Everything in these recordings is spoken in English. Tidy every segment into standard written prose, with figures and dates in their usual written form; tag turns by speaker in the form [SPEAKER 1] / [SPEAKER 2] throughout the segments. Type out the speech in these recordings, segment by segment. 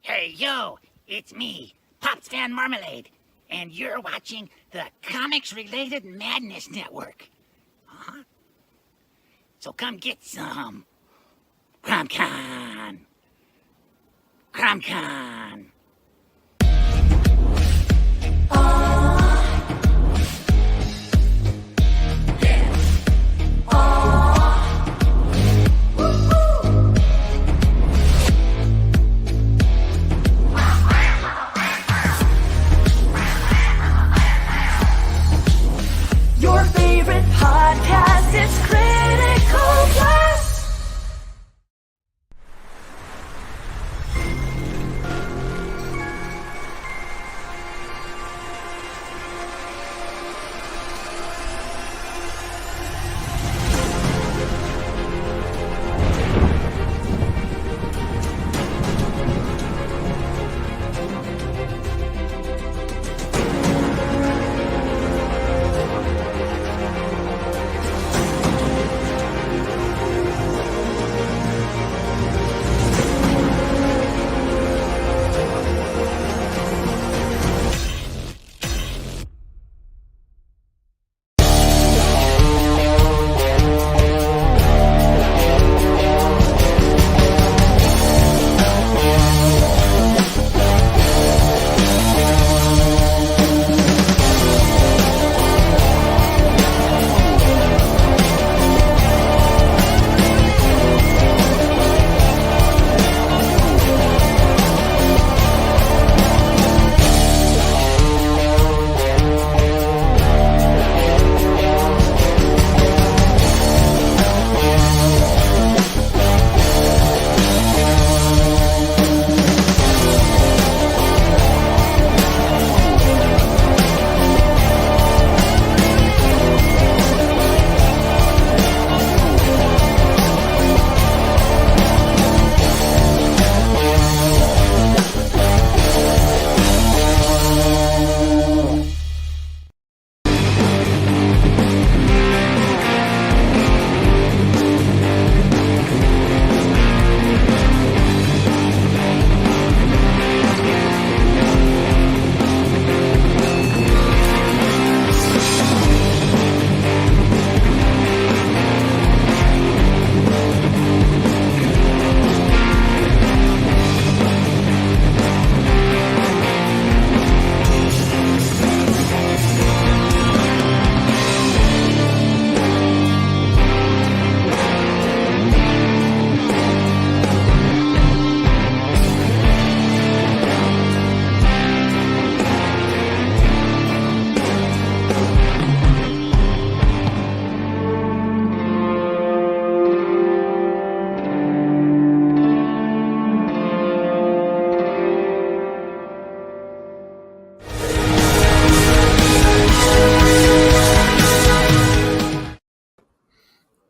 [SPEAKER 1] Hey, yo, it's me, Pops Van Marmalade, and you're watching the Comics-Related Madness Network. Uh-huh. So come get some. CromCon. CromCon.
[SPEAKER 2] Your favorite podcast, it's Critical Plus.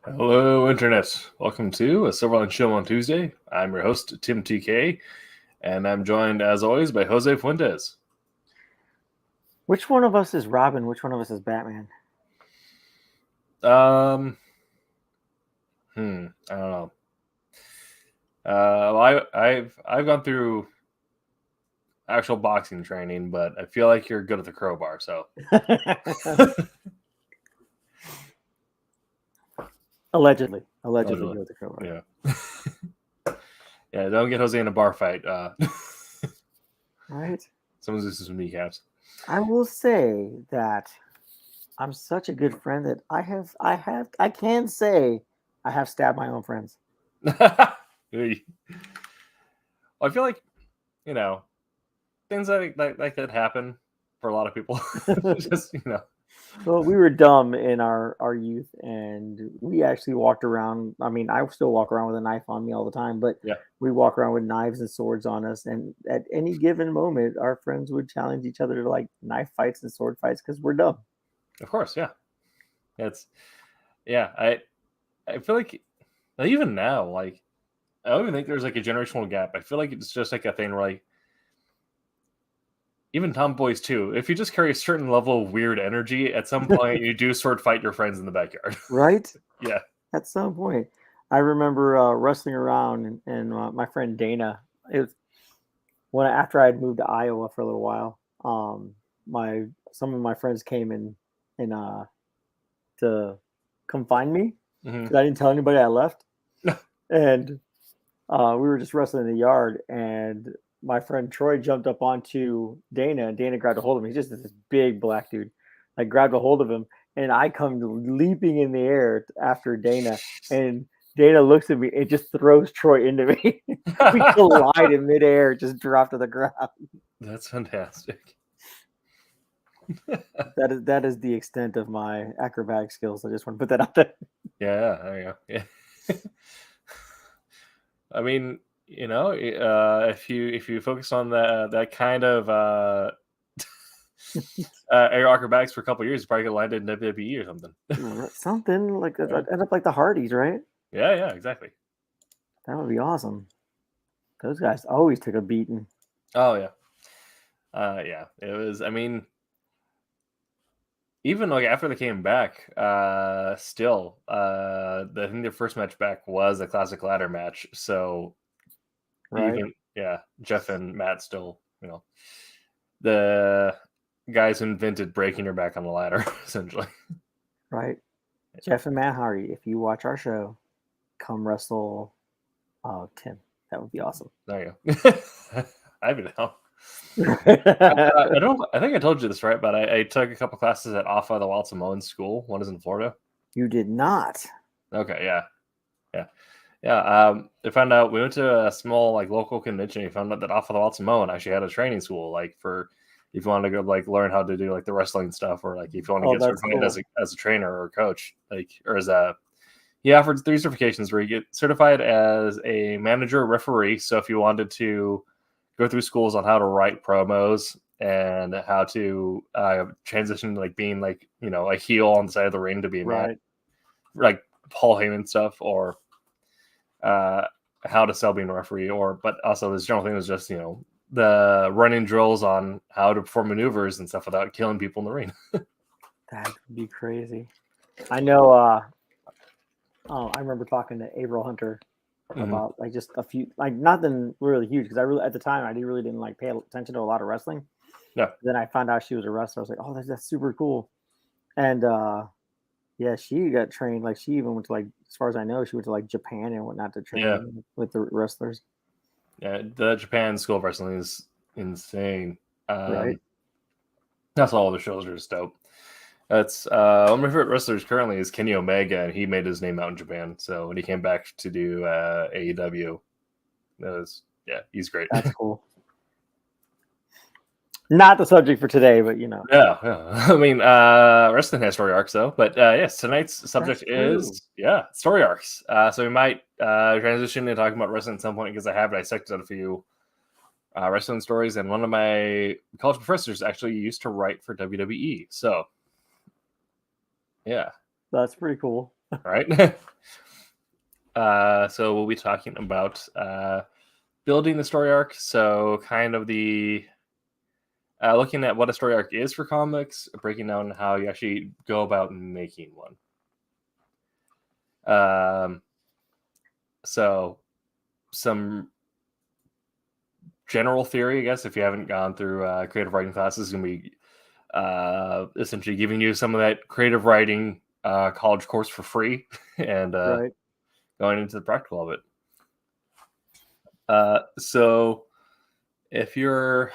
[SPEAKER 3] Hello, Internet. Welcome to a Silverline Show on Tuesday. I'm your host, Tim TK, and I'm joined, as always, by Jose Fuentes.
[SPEAKER 4] Which one of us is Robin? Which one of us is Batman?
[SPEAKER 3] I don't know. Well, I've gone through actual boxing training, but I feel like you're good at the crowbar, so.
[SPEAKER 4] Allegedly good with the crowbar.
[SPEAKER 3] Yeah. Yeah, don't get Jose in a bar fight.
[SPEAKER 4] Right?
[SPEAKER 3] Someone's losing some kneecaps.
[SPEAKER 4] I will say that I'm such a good friend that I can say I have stabbed my own friends.
[SPEAKER 3] Well, I feel like, things like that happen for a lot of people. Just,
[SPEAKER 4] Well, we were dumb in our youth, and we actually walked around. I mean, I still walk around with a knife on me all the time, but
[SPEAKER 3] Yeah.
[SPEAKER 4] we walk around with knives and swords on us. And at any given moment, our friends would challenge each other to like knife fights and sword fights because we're dumb.
[SPEAKER 3] Of course, yeah. I feel like even now, like, I don't even think there's like a generational gap. I feel like it's just like a thing where like even tomboys too. If you just carry a certain level of weird energy, at some point you do sword fight your friends in the backyard.
[SPEAKER 4] Right?
[SPEAKER 3] Yeah.
[SPEAKER 4] At some point. I remember wrestling around, and my friend Dana, after I had moved to Iowa for a little while, some of my friends came and to come find me
[SPEAKER 3] Mhm.
[SPEAKER 4] because I didn't tell anybody I left, and we were just wrestling in the yard, and my friend Troy jumped up onto Dana, and Dana grabbed a hold of him. He's just this big black dude. I grabbed a hold of him, and I come leaping in the air after Dana, and Dana looks at me and just throws Troy into me. We collide in midair, just drop to the ground.
[SPEAKER 3] That's fantastic.
[SPEAKER 4] That is the extent of my acrobatic skills. I just want to put that out there.
[SPEAKER 3] Yeah, there you go. Yeah. I mean, if you focus on that kind of air acrobatics for a couple of years, you probably could land in WWE or something.
[SPEAKER 4] Something like that.
[SPEAKER 3] Yeah.
[SPEAKER 4] End up like the Hardys, right?
[SPEAKER 3] Yeah, exactly.
[SPEAKER 4] That would be awesome. Those guys always took a beating.
[SPEAKER 3] Oh yeah. Yeah. It was. I mean, even like after they came back, still, I think their first match back was a classic ladder match. So
[SPEAKER 4] Right.
[SPEAKER 3] yeah, Jeff and Matt still, the guys who invented breaking your back on the ladder, essentially.
[SPEAKER 4] Right. Jeff and Matt Hardy, if you watch our show, come wrestle Tim. That would be awesome.
[SPEAKER 3] There you go. I'd be down. I think I told you this, right? But I took a couple classes at Alpha the Wild Samoan School. One is in Florida.
[SPEAKER 4] You did not.
[SPEAKER 3] Okay, yeah. I found out we went to a small like local convention. We found out that Alpha the Wild Samoan actually had a training school, like for if you want to go like learn how to do like the wrestling stuff, or like if you want to get certified as a trainer or a coach, like or as a he offered 3 certifications where you get certified as a manager, referee. So if you wanted to go through schools on how to write promos and how to transition like being like a heel on the side of the ring to be a man, like Paul Heyman stuff, or how to sell being a referee, but also this general thing was just the running drills on how to perform maneuvers and stuff without killing people in the ring.
[SPEAKER 4] That would be crazy. I know. I remember talking to April Hunter about like just a few, like nothing really huge, because I really at the time I really didn't like pay attention to a lot of wrestling.
[SPEAKER 3] Yeah.
[SPEAKER 4] Then I found out she was a wrestler. I was like, oh, that's super cool. And yeah, she got trained. Like she even went to, like, as far as I know, she went to like Japan and whatnot to train with the wrestlers.
[SPEAKER 3] Yeah, the Japan School of Wrestling is insane.
[SPEAKER 4] Right.
[SPEAKER 3] That's all the shows are just dope. That's one of my favorite wrestlers currently is Kenny Omega, and he made his name out in Japan. So when he came back to do AEW, he's great.
[SPEAKER 4] That's cool. Not the subject for today, but
[SPEAKER 3] Yeah. I mean, wrestling has story arcs though. But yes, tonight's subject is story arcs. So we might transition into talking about wrestling at some point, because I have dissected a few wrestling stories, and one of my college professors actually used to write for WWE. So yeah,
[SPEAKER 4] that's pretty cool.
[SPEAKER 3] Right. So we'll be talking about building the story arc. So kind of the looking at what a story arc is for comics, breaking down how you actually go about making one. So some general theory, I guess, if you haven't gone through creative writing classes, is going to be essentially giving you some of that creative writing college course for free, and going into the practical of it. So if you're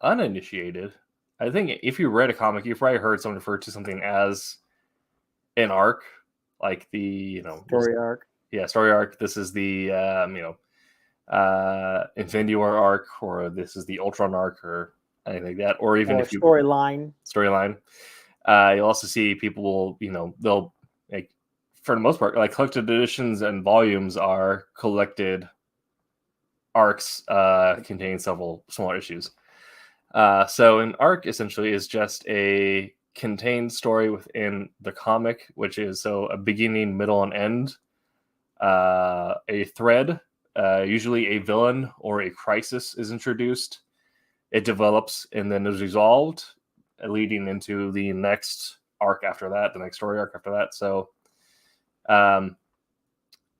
[SPEAKER 3] uninitiated, I think if you read a comic, you've probably heard someone refer to something as an arc, like the
[SPEAKER 4] story arc.
[SPEAKER 3] Yeah, story arc. This is the Infinity War arc, or this is the Ultron arc, or anything like that, or even if you
[SPEAKER 4] storyline.
[SPEAKER 3] You'll also see people will they'll, like, for the most part, like collected editions and volumes are collected arcs containing several smaller issues. So an arc essentially is just a contained story within the comic, which is a beginning, middle, and end, a thread, usually a villain or a crisis is introduced. It develops and then is resolved, leading into the next arc after that, the next story arc after that. So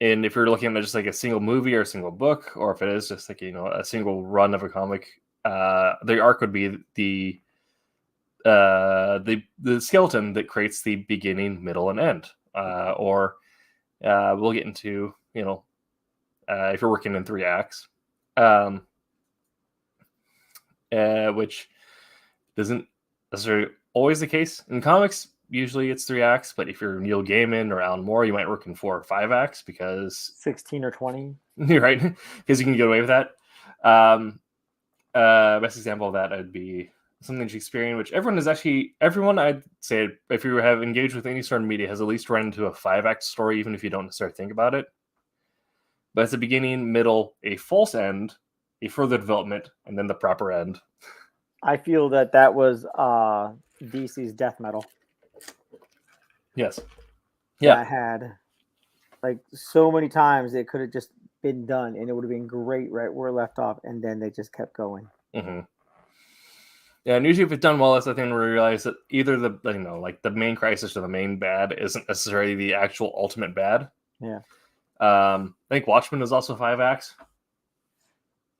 [SPEAKER 3] and if you're looking at just like a single movie or a single book, or if it is just like a single run of a comic, the arc would be the skeleton that creates the beginning, middle, and end. Or we'll get into if you're working in 3 acts, which isn't necessarily always the case in comics. Usually it's 3 acts, but if you're Neil Gaiman or Alan Moore, you might work in 4 or 5 acts because
[SPEAKER 4] 16 or 20.
[SPEAKER 3] you're right, because you can get away with that. Best example of that would be something Shakespearean, which everyone I'd say, if you have engaged with any sort of media, has at least run into a 5-act story, even if you don't necessarily think about it. But it's a beginning, middle, a false end, a further development, and then the proper end.
[SPEAKER 4] I feel that was DC's death metal.
[SPEAKER 3] Yes. Yeah.
[SPEAKER 4] That had like so many times it could have just been done and it would have been great right where it left off, and then they just kept going.
[SPEAKER 3] Mm-hmm. Yeah, and usually if it's done well, that's the thing where we realize that either the main crisis or the main bad isn't necessarily the actual ultimate bad.
[SPEAKER 4] Yeah.
[SPEAKER 3] I think Watchmen is also 5 acts.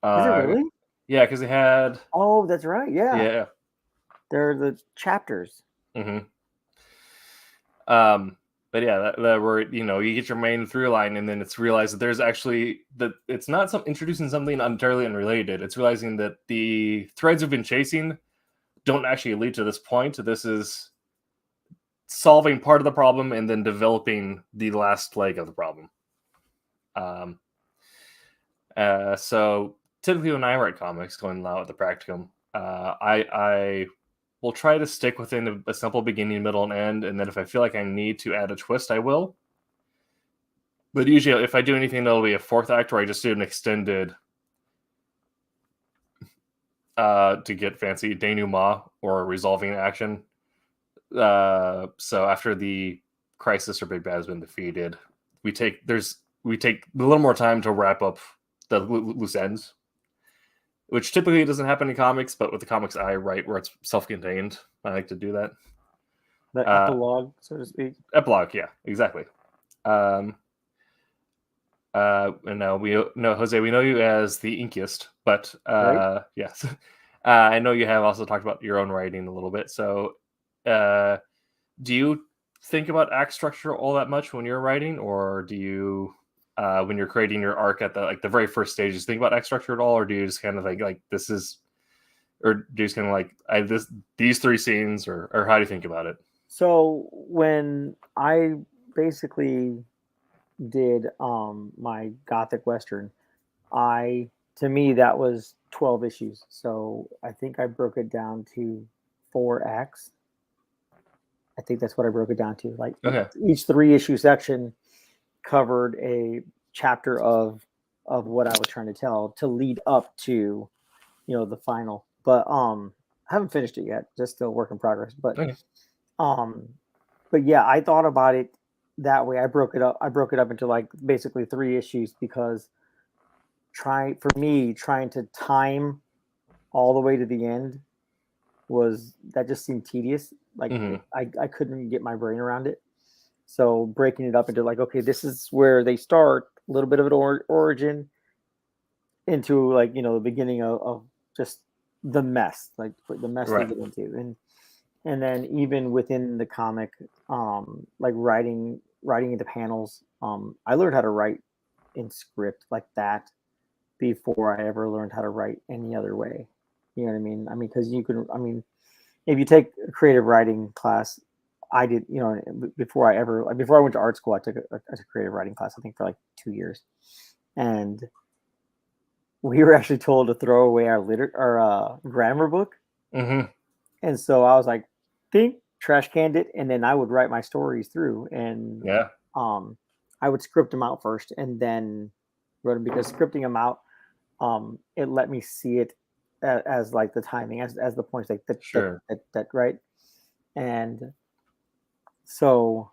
[SPEAKER 4] Is it really?
[SPEAKER 3] Yeah, because they had.
[SPEAKER 4] Oh, that's right. Yeah.
[SPEAKER 3] Yeah.
[SPEAKER 4] They're the chapters.
[SPEAKER 3] Mm-hmm. But yeah, that where you get your main through line, and then it's realized that there's actually that it's not introducing something entirely unrelated. It's realizing that the threads we've been chasing don't actually lead to this point. This is solving part of the problem and then developing the last leg of the problem. So typically when I write comics, going out with the practicum, I will try to stick within a simple beginning, middle, and end, and then if I feel like I need to add a twist, I will. But usually, if I do anything, that'll be a 4th act where I just do an extended, to get fancy, denouement or resolving action. So after the crisis or big bad has been defeated, we take a little more time to wrap up the loose ends, which typically doesn't happen in comics, but with the comics I write where it's self-contained, I like to do that.
[SPEAKER 4] The epilogue, so to speak.
[SPEAKER 3] Epilogue, yeah, exactly. And now we know, Jose, we know you as the inkiest, but
[SPEAKER 4] Right.
[SPEAKER 3] yes. I know you have also talked about your own writing a little bit. So do you think about act structure all that much when you're writing, or do you when you're creating your arc at the very first stages, think about act structure at all, or do you just kind of like this is, or do you just kind of like these 3 scenes, or how do you think about it?
[SPEAKER 4] So when I basically did my Gothic Western, to me that was 12 issues. So I think I broke it down to 4 acts. I think that's what I broke it down to. Like each 3-issue section covered a chapter of what I was trying to tell to lead up to the final. But I haven't finished it yet, just still work in progress. But but yeah, I thought about it that way. I broke it up into like basically 3 issues, because trying to time all the way to the end that just seemed tedious. Like I couldn't get my brain around it. So breaking it up into like, okay, this is where they start, a little bit of an origin, into like the beginning of just the mess, like the mess they get into, and then even within the comic, like writing into panels. I learned how to write in script like that before I ever learned how to write any other way. You know what I mean? I mean, because if you take a creative writing class, I did, before I went to art school, I took a creative writing class, I think for like 2 years. And we were actually told to throw away our grammar book.
[SPEAKER 3] Mm-hmm.
[SPEAKER 4] And so I was like, trash canned it. And then I would write my stories through, and I would script them out first and then wrote them, because scripting them out, it let me see it as like the timing, as the points, like that, right. And so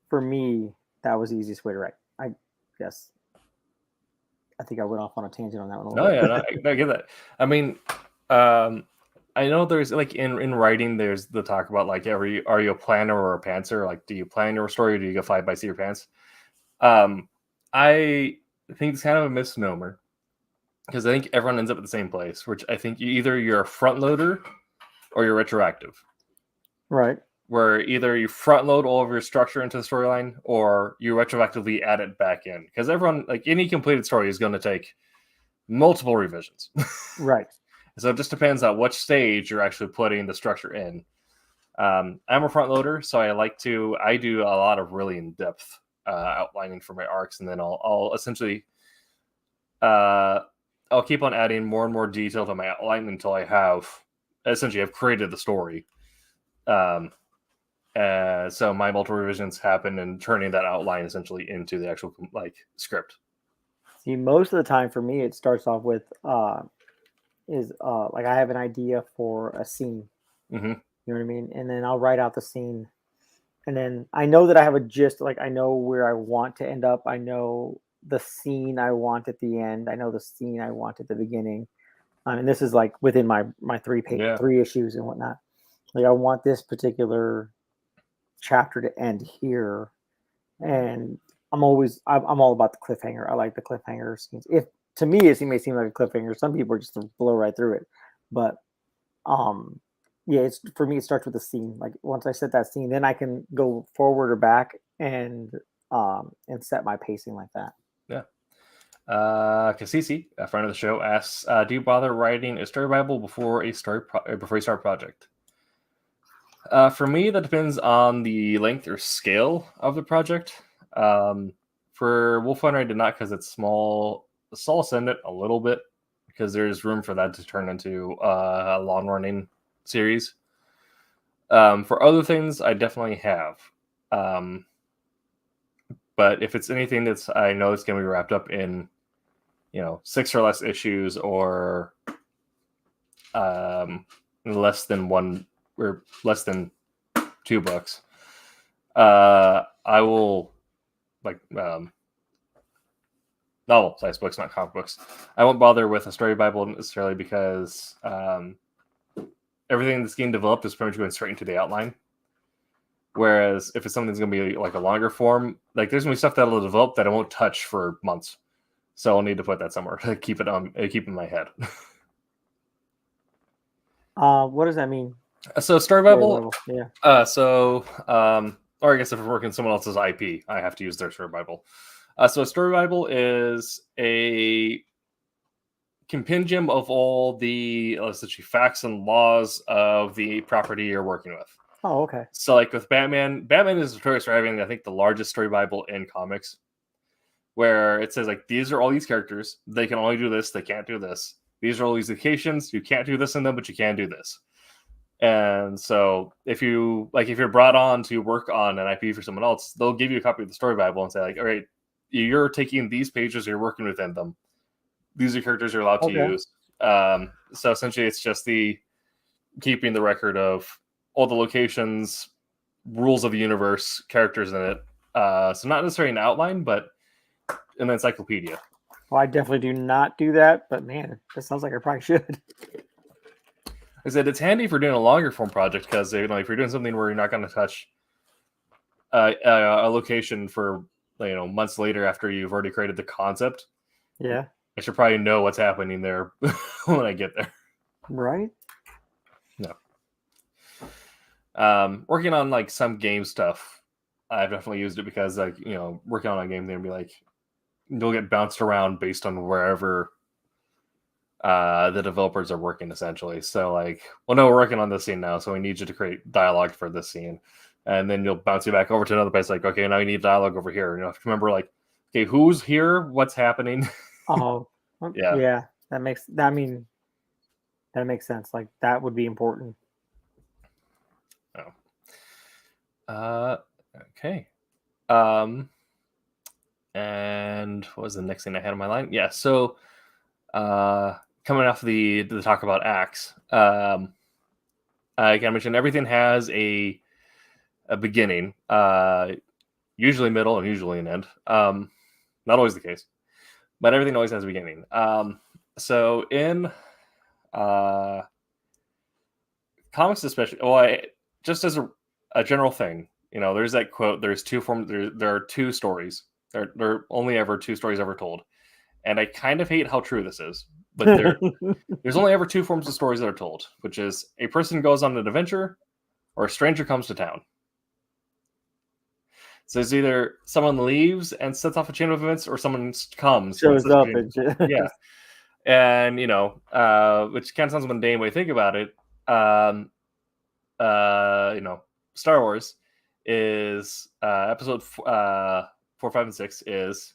[SPEAKER 4] for me, that was the easiest way to write. I guess I think I went off on a tangent on that one.
[SPEAKER 3] I get that. I mean, I know there's like in writing, there's the talk about like, are you a planner or a pantser? Like, do you plan your story, or do you go fly by seat of your pants? I think it's kind of a misnomer because I think everyone ends up at the same place, which I think you're a front loader or you're retroactive.
[SPEAKER 4] Right.
[SPEAKER 3] Where either you front load all of your structure into the storyline or you retroactively add it back in. Because everyone, like any completed story, is going to take multiple revisions.
[SPEAKER 4] Right.
[SPEAKER 3] So it just depends on which stage you're actually putting the structure in. I'm a front loader, so I do a lot of really in-depth outlining for my arcs, and then I'll essentially I'll keep on adding more and more detail to my outline until I've created the story. So my multiple revisions happen and turning that outline essentially into the actual script.
[SPEAKER 4] See, most of the time for me, it starts off with like I have an idea for a scene.
[SPEAKER 3] Mm-hmm.
[SPEAKER 4] You know what I mean? And then I'll write out the scene, and then I know that I have a gist. Like I know where I want to end up. I know the scene I want at the end. I know the scene I want at the beginning. And this is like within my three issues and whatnot. Like I want this particular chapter to end here, and I'm all about the cliffhanger. I like the cliffhanger scenes. If to me it may seem like a cliffhanger, some people are just to blow right through it, but yeah, it's for me. It starts with the scene. Like once I set that scene, then I can go forward or back and set my pacing like that.
[SPEAKER 3] Yeah. Kasisi, a friend of the show, asks, "Do you bother writing a story Bible before you start a project?" For me, that depends on the length or scale of the project. For Wolfrunner, I did not because it's small. So I'll send it a little bit because there's room for that to turn into a long-running series. For other things, I definitely have. But if it's anything I know it's going to be wrapped up in, 6 or less issues or less than 1 or less than 2 books, I will novel-sized books, not comic books. I won't bother with a story Bible necessarily because everything that's getting developed is pretty much going straight into the outline. Whereas if it's something that's going to be like a longer form, like there's going to be stuff that'll develop that I won't touch for months. So I'll need to put that somewhere to keep in my head.
[SPEAKER 4] What does that mean?
[SPEAKER 3] So story Bible,
[SPEAKER 4] yeah.
[SPEAKER 3] Or I guess if we're working someone else's IP, I have to use their story Bible. So a story Bible is a compendium of all the essentially facts and laws of the property you're working with.
[SPEAKER 4] Oh, okay.
[SPEAKER 3] So like with Batman is notorious for having, I think, the largest story Bible in comics, where it says like these are all these characters, they can only do this, they can't do this. These are all these locations, you can't do this in them, but you can do this. And so if you're brought on to work on an IP for someone else, they'll give you a copy of the story Bible and say like, all right, you're taking these pages, you're working within them. These are characters you're allowed to use. So essentially it's just the keeping the record of all the locations, rules of the universe, characters in it. So not necessarily an outline, but an encyclopedia.
[SPEAKER 4] Well, I definitely do not do that, but man, that sounds like I probably should.
[SPEAKER 3] I said it's handy for doing a longer form project because if you're doing something where you're not going to touch a location for months later after you've already created the concept.
[SPEAKER 4] Yeah,
[SPEAKER 3] I should probably know what's happening there when I get there.
[SPEAKER 4] Right.
[SPEAKER 3] No. Working on like some game stuff, I've definitely used it because working on a game, they'll be like, you'll get bounced around based on wherever the developers are working essentially. So like, well, no, we're working on this scene now, so we need you to create dialogue for this scene. And then you'll bounce you back over to another place like, okay, now you need dialogue over here. You have to remember like, okay, who's here? What's happening?
[SPEAKER 4] Oh,
[SPEAKER 3] yeah.
[SPEAKER 4] That makes sense. Like that would be important.
[SPEAKER 3] Okay. And what was the next thing I had on my line? Yeah. So, coming off the talk about acts, I can mention everything has a beginning, usually middle and usually an end. Not always the case, but everything always has a beginning. So in comics, especially, just as a general thing, there's that quote. There's two forms. There are two stories. There are only ever 2 stories ever told, and I kind of hate how true this is. But there's only ever 2 forms of stories that are told, which is a person goes on an adventure, or a stranger comes to town. So it's either someone leaves and sets off a chain of events, or someone comes
[SPEAKER 4] Shows up and
[SPEAKER 3] yeah. And which kind of sounds mundane when you think about it. Star Wars is episode 4, 5, and 6 is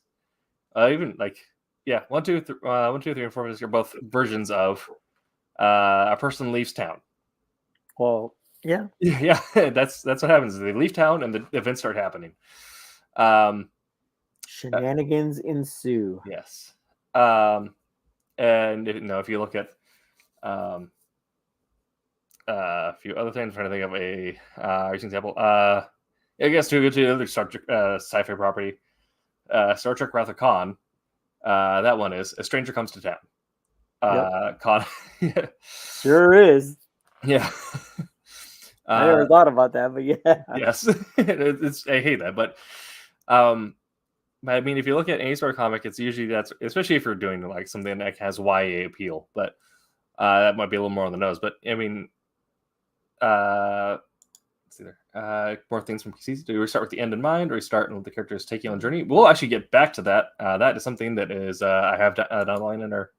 [SPEAKER 3] even like 1, 2, 3, 1, 2, 3, and 4 are both versions of a person leaves town.
[SPEAKER 4] Well, yeah,
[SPEAKER 3] yeah, that's what happens. They leave town and the events start happening.
[SPEAKER 4] Shenanigans ensue.
[SPEAKER 3] Yes. And if you look at a few other things, I'm trying to think of a recent example. I guess to go to another Star Trek sci-fi property, Star Trek Wrath of Khan. That one is a stranger comes to town. Khan.
[SPEAKER 4] Sure is.
[SPEAKER 3] Yeah.
[SPEAKER 4] I never thought about that, but yeah.
[SPEAKER 3] Yes, I hate that, but I mean, if you look at any sort of comic, it's usually that's, especially if you're doing like something that has YA appeal, but that might be a little more on the nose. But I mean, let's see there. More things from PCs. Do we start with the end in mind, or we start with the characters taking on a journey? We'll actually get back to that. That is something that is I have down the line in our.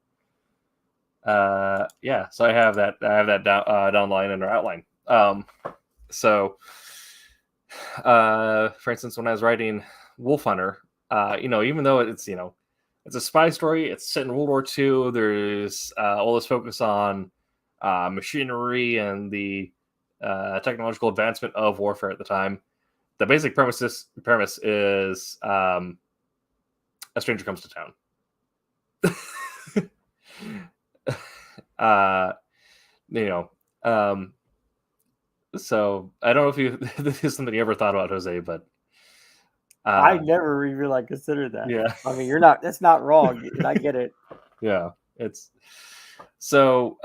[SPEAKER 3] So I have that down the line in our outline. For instance, when I was writing Wolf Hunter, even though it's a spy story, it's set in World War II. There's all this focus on machinery and the technological advancement of warfare at the time. The basic premise is a stranger comes to town. So I don't know if this is something you ever thought about, Jose, but
[SPEAKER 4] I never even considered that.
[SPEAKER 3] Yeah.
[SPEAKER 4] I mean, that's not wrong. I get it.
[SPEAKER 3] Yeah. It's so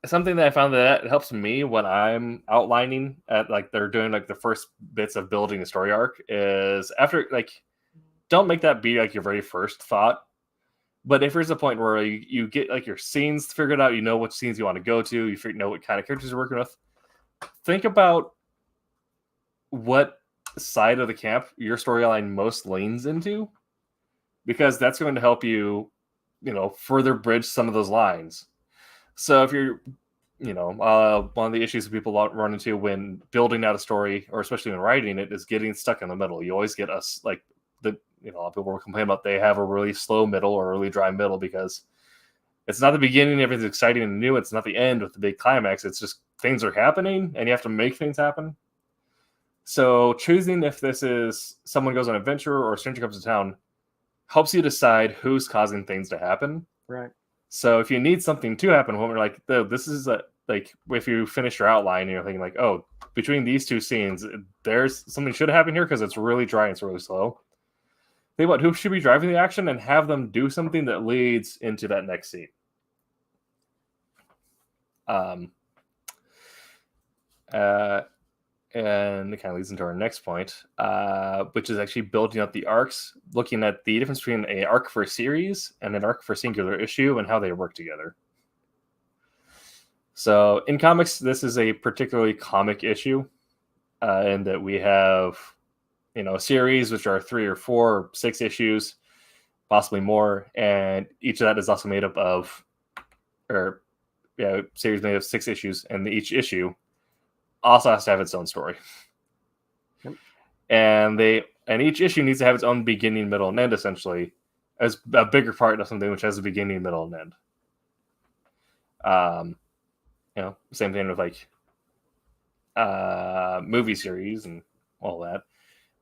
[SPEAKER 3] something that I found that helps me when I'm outlining at they're doing the first bits of building a story arc is after don't make that be your very first thought. But if there's a point where you get your scenes figured out, what scenes you want to go to, you know what kind of characters you're working with, think about what side of the camp your storyline most leans into, because that's going to help you, further bridge some of those lines. So if you're, one of the issues that people run into when building out a story, or especially when writing it, is getting stuck in the middle. You always get us a lot of people will complain about they have a really slow middle or a really dry middle because it's not the beginning, everything's exciting and new. It's not the end with the big climax. It's just things are happening and you have to make things happen. So choosing if this is someone goes on an adventure or a stranger comes to town helps you decide who's causing things to happen.
[SPEAKER 4] Right.
[SPEAKER 3] So if you need something to happen, when we're this is if you finish your outline and you're thinking between these two scenes, there's something should happen here because it's really dry and it's really slow. Think about who should be driving the action and have them do something that leads into that next scene. And it kind of leads into our next point, which is actually building up the arcs, looking at the difference between an arc for a series and an arc for a singular issue and how they work together. So in comics, this is a particularly comic issue, in that we have a series which are 3 or 4 or 6 issues, possibly more, and each of that is also made up of, series made of 6 issues, and each issue also has to have its own story.
[SPEAKER 4] Yep.
[SPEAKER 3] And each issue needs to have its own beginning, middle, and end, essentially, as a bigger part of something which has a beginning, middle, and end. Same thing with movie series and all that.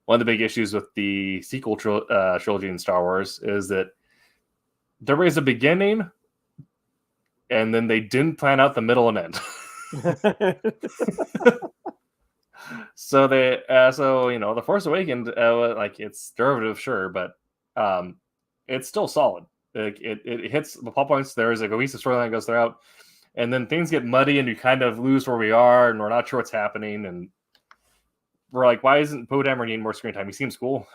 [SPEAKER 3] One of the big issues with the sequel trilogy in Star Wars is that there is a beginning, and then they didn't plan out the middle and end. So The Force Awakens, it's derivative, sure, but it's still solid. It hits the plot points. There is a cohesive storyline goes throughout, and then things get muddy, and you kind of lose where we are, and we're not sure what's happening, and we're like, why isn't Poe Dameron needing more screen time? He seems cool.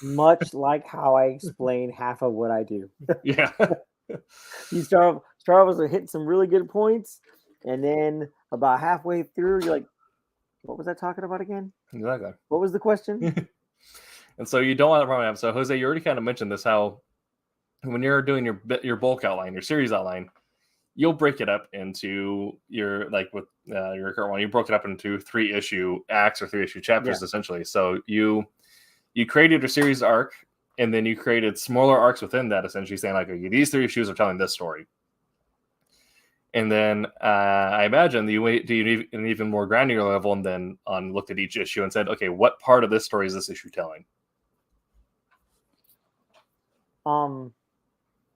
[SPEAKER 4] Much like how I explain half of what I do.
[SPEAKER 3] Yeah.
[SPEAKER 4] You start off with hitting some really good points, and then about halfway through, you're like, what was I talking about again?
[SPEAKER 3] Exactly.
[SPEAKER 4] What was the question?
[SPEAKER 3] And so you don't want to run out. So Jose, you already kind of mentioned this, how when you're doing your bulk outline, your series outline, you'll break it up into your, like with your current one, you broke it up into 3-issue acts or 3-issue chapters, essentially. So you created a series arc, and then you created smaller arcs within that, essentially saying like, okay, these 3 issues are telling this story. And then I imagine you went to an even more granular level, and then looked at each issue and said, okay, what part of this story is this issue telling?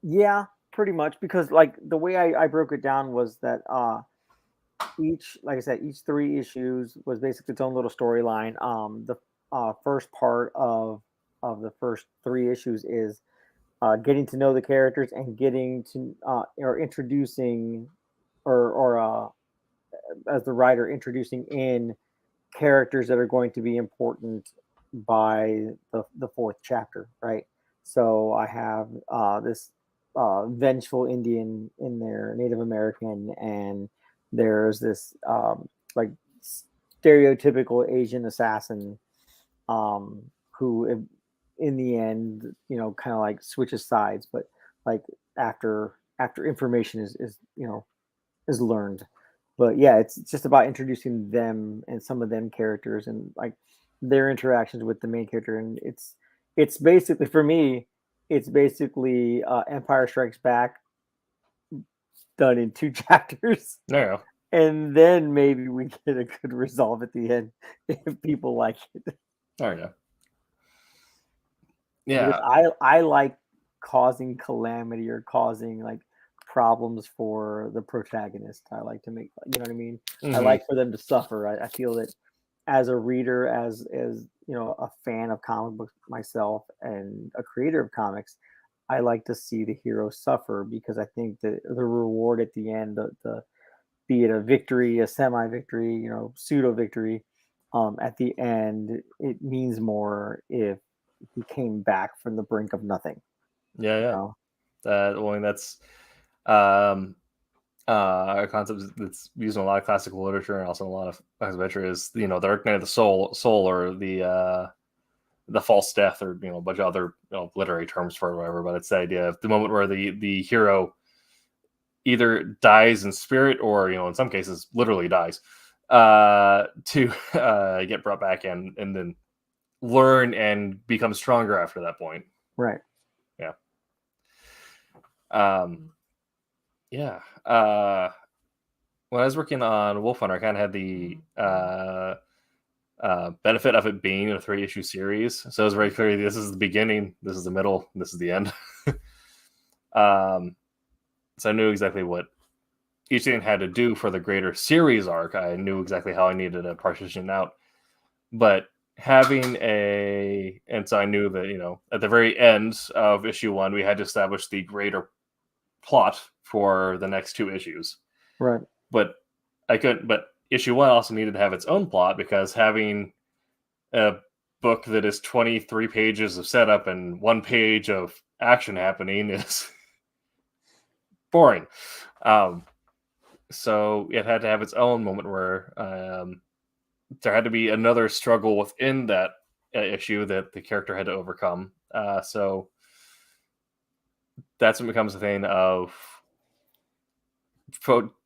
[SPEAKER 4] Yeah, pretty much, because like the way I broke it down was that each, like I said, each 3 issues was basically its own little storyline. The first part of the first 3 issues is getting to know the characters and getting to or introducing or as the writer introducing in characters that are going to be important by the 4th chapter, right? So I have this vengeful Indian in there, Native American, and there's this like stereotypical Asian assassin who in the end, kind of like switches sides, but like after information is learned. But yeah, it's just about introducing them and some of them characters and like their interactions with the main character. And it's basically, for me, it's basically Empire Strikes Back done in 2 chapters.
[SPEAKER 3] No.
[SPEAKER 4] And then maybe we get a good resolve at the end if people like it.
[SPEAKER 3] There you go. Yeah.
[SPEAKER 4] Because I like causing calamity or causing like problems for the protagonist. I like to make, you know what I mean?
[SPEAKER 3] Mm-hmm.
[SPEAKER 4] I like for them to suffer. I feel that as a reader, as a fan of comic books myself and a creator of comics, I like to see the hero suffer, because I think that the reward at the end, the be it a victory, a semi-victory, pseudo victory, at the end, it means more if he came back from the brink of nothing.
[SPEAKER 3] Yeah. That's a concept that's used in a lot of classical literature and also in a lot of adventure is, the dark night of the soul, or the false death, or a bunch of other literary terms for it or whatever. But it's the idea of the moment where the hero either dies in spirit, or in some cases literally dies, to get brought back and then learn and become stronger after that point.
[SPEAKER 4] Right.
[SPEAKER 3] Yeah. Yeah. When I was working on Wolf Hunter, I kind of had the benefit of it being a 3-issue series, so it was very clear this is the beginning, this is the middle, this is the end. So I knew exactly what each thing had to do for the greater series arc. I knew exactly how I needed to partition out, but and so I knew that at the very end of issue 1 we had to establish the greater plot for the next 2 issues.
[SPEAKER 4] Right.
[SPEAKER 3] But issue 1 also needed to have its own plot, because having a book that is 23 pages of setup and 1 page of action happening is boring. So it had to have its own moment where there had to be another struggle within that issue that the character had to overcome. So that's when it becomes a thing of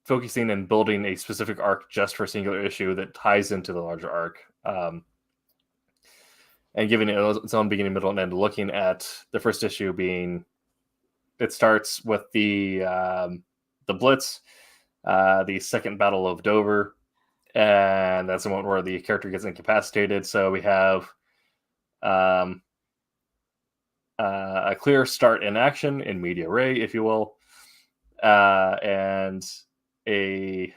[SPEAKER 3] focusing and building a specific arc just for a singular issue that ties into the larger arc, and giving it its own beginning, middle, and end. Looking at the first issue being, it starts with the Blitz, the second Battle of Dover, and that's the one where the character gets incapacitated. So we have a clear start in action, in media res, if you will, and a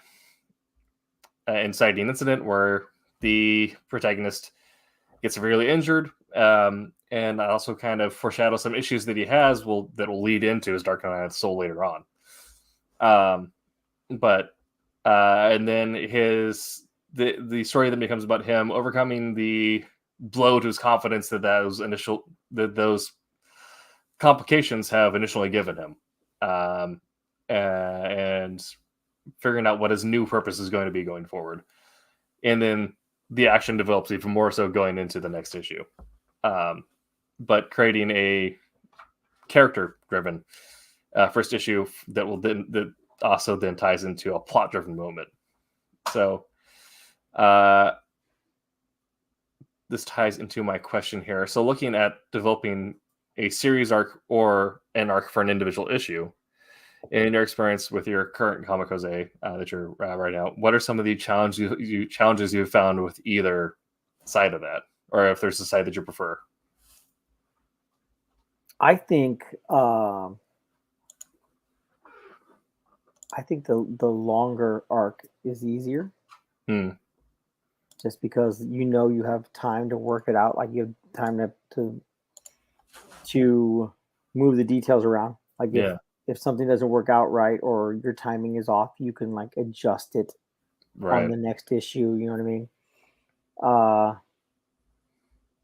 [SPEAKER 3] inciting incident where the protagonist gets severely injured, and I also kind of foreshadow some issues that he has that will lead into his Dark Night of the Soul later on. And then the story then becomes about him overcoming the blow to his confidence that those complications have initially given him, and figuring out what his new purpose is going to be going forward, and then the action develops even more so going into the next issue, but creating a character-driven first issue that also then ties into a plot-driven moment. So this ties into my question here. So looking at developing a series arc or an arc for an individual issue, in your experience with your current comic, Jose, that you're right now, what are some of the challenges you've found with either side of that, or if there's a side that you prefer?
[SPEAKER 4] I think the longer arc is easier. Just because you have time to work it out, like you have time to move the details around. Like if something doesn't work out right or your timing is off, you can like adjust it on the next issue. You know what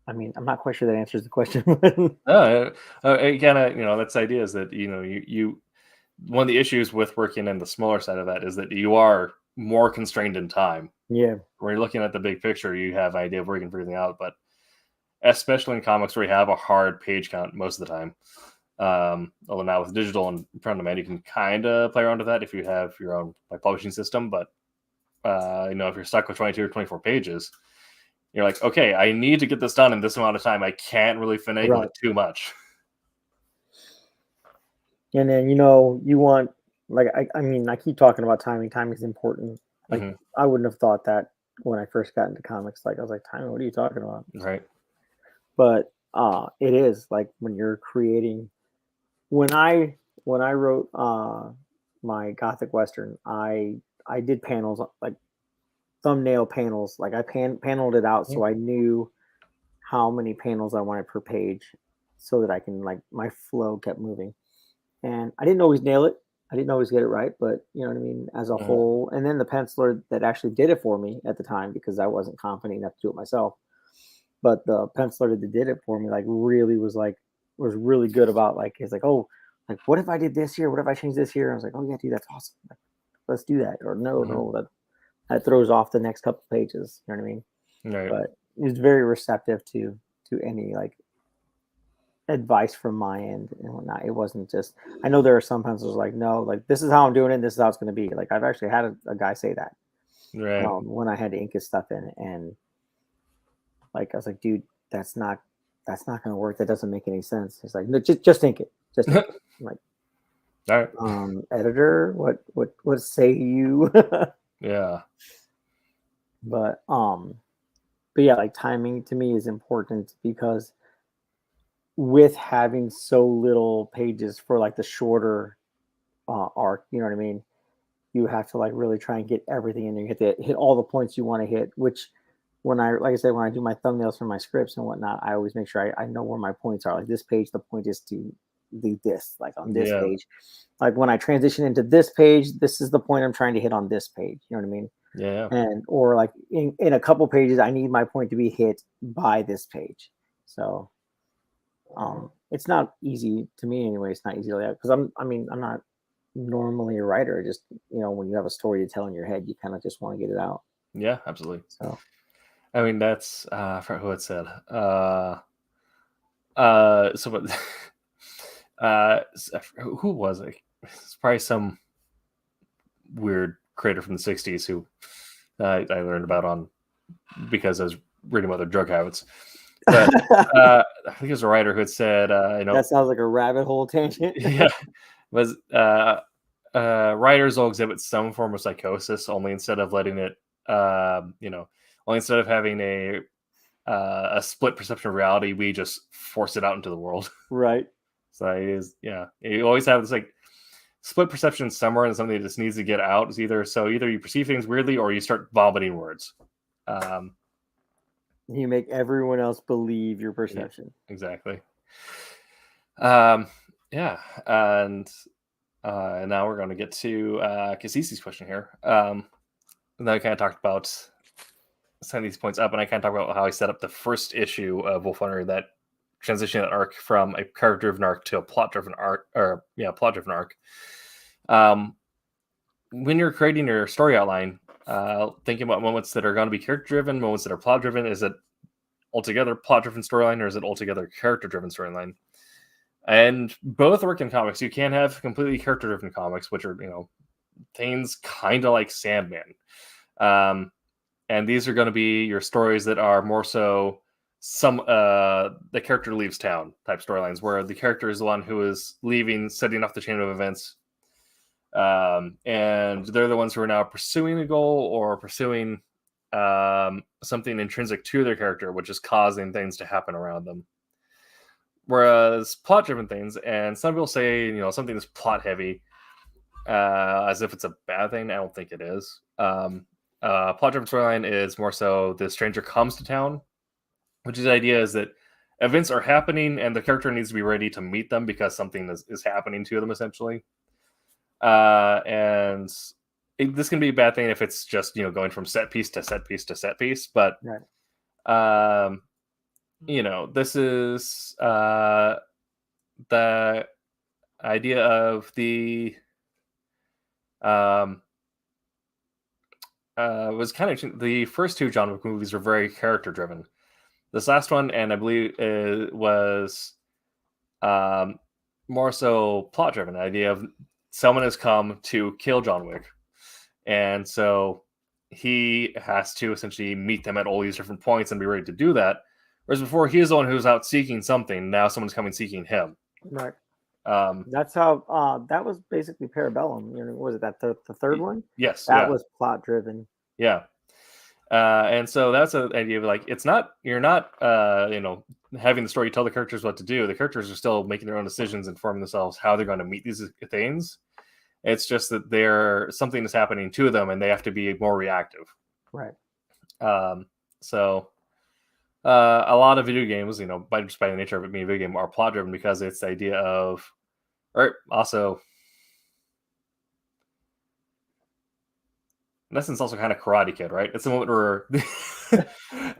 [SPEAKER 4] I mean? I'm not quite sure that answers the question.
[SPEAKER 3] Again, that's the idea is that you one of the issues with working in the smaller side of that is that you are more constrained in time.
[SPEAKER 4] Yeah.
[SPEAKER 3] When you're looking at the big picture, you have an idea of where you can figure everything out. But especially in comics where you have a hard page count most of the time, although now with digital and print on demand, you can kind of play around with that if you have your own publishing system. But if you're stuck with 22 or 24 pages, you're like, okay, I need to get this done in this amount of time. I can't really finagle it too much.
[SPEAKER 4] And then you want, like, I keep talking about timing. Timing is important. Like I wouldn't have thought that when I first got into comics. Like I was like, timing, what are you talking about?
[SPEAKER 3] Right.
[SPEAKER 4] But it is like when you're creating. When I wrote my Gothic Western, I did panels, like thumbnail panels. Like I paneled it out so I knew how many panels I wanted per page, so that I can, like, my flow kept moving. And I didn't always nail it. I didn't always get it right, but you know what I mean, as a whole. And then the penciler that actually did it for me at the time, because I wasn't confident enough to do it myself, but the penciler that did it for me, like, really was really good about, like, he's like, oh, like, what if I did this here? What if I changed this here? I was like, oh yeah, dude, that's awesome. Like, let's do that. Or no, that throws off the next couple pages. You know what I mean?
[SPEAKER 3] Right.
[SPEAKER 4] But he was very receptive to any, like, advice from my end and whatnot. It wasn't just, I know there are some pencils like, no, like, this is how I'm doing it, this is how it's going to be. Like, I've actually had a guy say that when I had to ink his stuff in, and like, I was like, dude, that's not going to work. That doesn't make any sense. He's like, no, just ink it. Just ink it. I'm like,
[SPEAKER 3] all right.
[SPEAKER 4] Editor, what say you?
[SPEAKER 3] Yeah.
[SPEAKER 4] But yeah, like, timing to me is important, because with having so little pages for, like, the shorter arc, you know what I mean, you have to, like, really try and get everything in there. You have to hit all the points you want to hit, which, like I said, when I do my thumbnails for my scripts and whatnot, I always make sure I know where my points are. Like, this page, the point is to do this, like, on this page. Like, when I transition into this page, this is the point I'm trying to hit on this page. You know what I mean?
[SPEAKER 3] Yeah.
[SPEAKER 4] And, or like in a couple pages, I need my point to be hit by this page. So it's not easy to me anyway. It's not easy like that, because I'm not normally a writer. Just, when you have a story to tell in your head, you kind of just want to get it out.
[SPEAKER 3] Yeah, absolutely.
[SPEAKER 4] So,
[SPEAKER 3] I mean, that's I forgot who it said. Who was it? It's probably some weird creator from the 60s who I learned about because I was reading about their drug habits. But I think it was a writer who had said,
[SPEAKER 4] that sounds like a rabbit hole tangent.
[SPEAKER 3] Yeah, was writers will exhibit some form of psychosis, only instead of letting it, only instead of having a split perception of reality, we just force it out into the world.
[SPEAKER 4] Right.
[SPEAKER 3] So it is, you always have this, like, split perception somewhere, and something that just needs to get out. Is either you perceive things weirdly, or you start vomiting words.
[SPEAKER 4] You make everyone else believe your perception.
[SPEAKER 3] Yeah, exactly. And now we're going to get to Kasisi's question here. And then I kind of talked about setting these points up, and I kind of talk about how I set up the first issue of Wolf Hunter, that transition that arc from a character-driven arc to a plot-driven arc, plot-driven arc. When you're creating your story outline, thinking about moments that are going to be character-driven, moments that are plot-driven. Is it altogether plot-driven storyline, or is it altogether character-driven storyline? And both work in comics. You can have completely character-driven comics, which are, things kind of like Sandman. And these are going to be your stories that are more so the character leaves town type storylines, where the character is the one who is leaving, setting off the chain of events. And they're the ones who are now pursuing a goal or pursuing something intrinsic to their character, which is causing things to happen around them. Whereas plot-driven things, and some people say, something is plot-heavy, as if it's a bad thing. I don't think it is. Plot-driven storyline is more so the stranger comes to town, which is the idea is that events are happening and the character needs to be ready to meet them because something is happening to them, essentially. And this can be a bad thing if it's just, going from set piece to set piece to set piece. But,
[SPEAKER 4] Right.
[SPEAKER 3] this is the idea of the was kind of the first two John Wick movies were very character driven. This last one, and I believe it was more so plot driven. The idea of someone has come to kill John Wick, and so he has to essentially meet them at all these different points and be ready to do that. Whereas before, he is the one who's out seeking something. Now someone's coming seeking him.
[SPEAKER 4] Right. That's how that was basically Parabellum. Was it that the third one?
[SPEAKER 3] Yes,
[SPEAKER 4] that was plot driven.
[SPEAKER 3] Yeah. And so that's an idea of like, you're not having the story tell the characters what to do. The characters are still making their own decisions and forming themselves how they're going to meet these things. It's just that something is happening to them and they have to be more reactive.
[SPEAKER 4] Right.
[SPEAKER 3] So a lot of video games, by the nature of it being a video game, are plot driven because it's the idea of, or also, in essence, also kind of Karate Kid, right? It's a moment where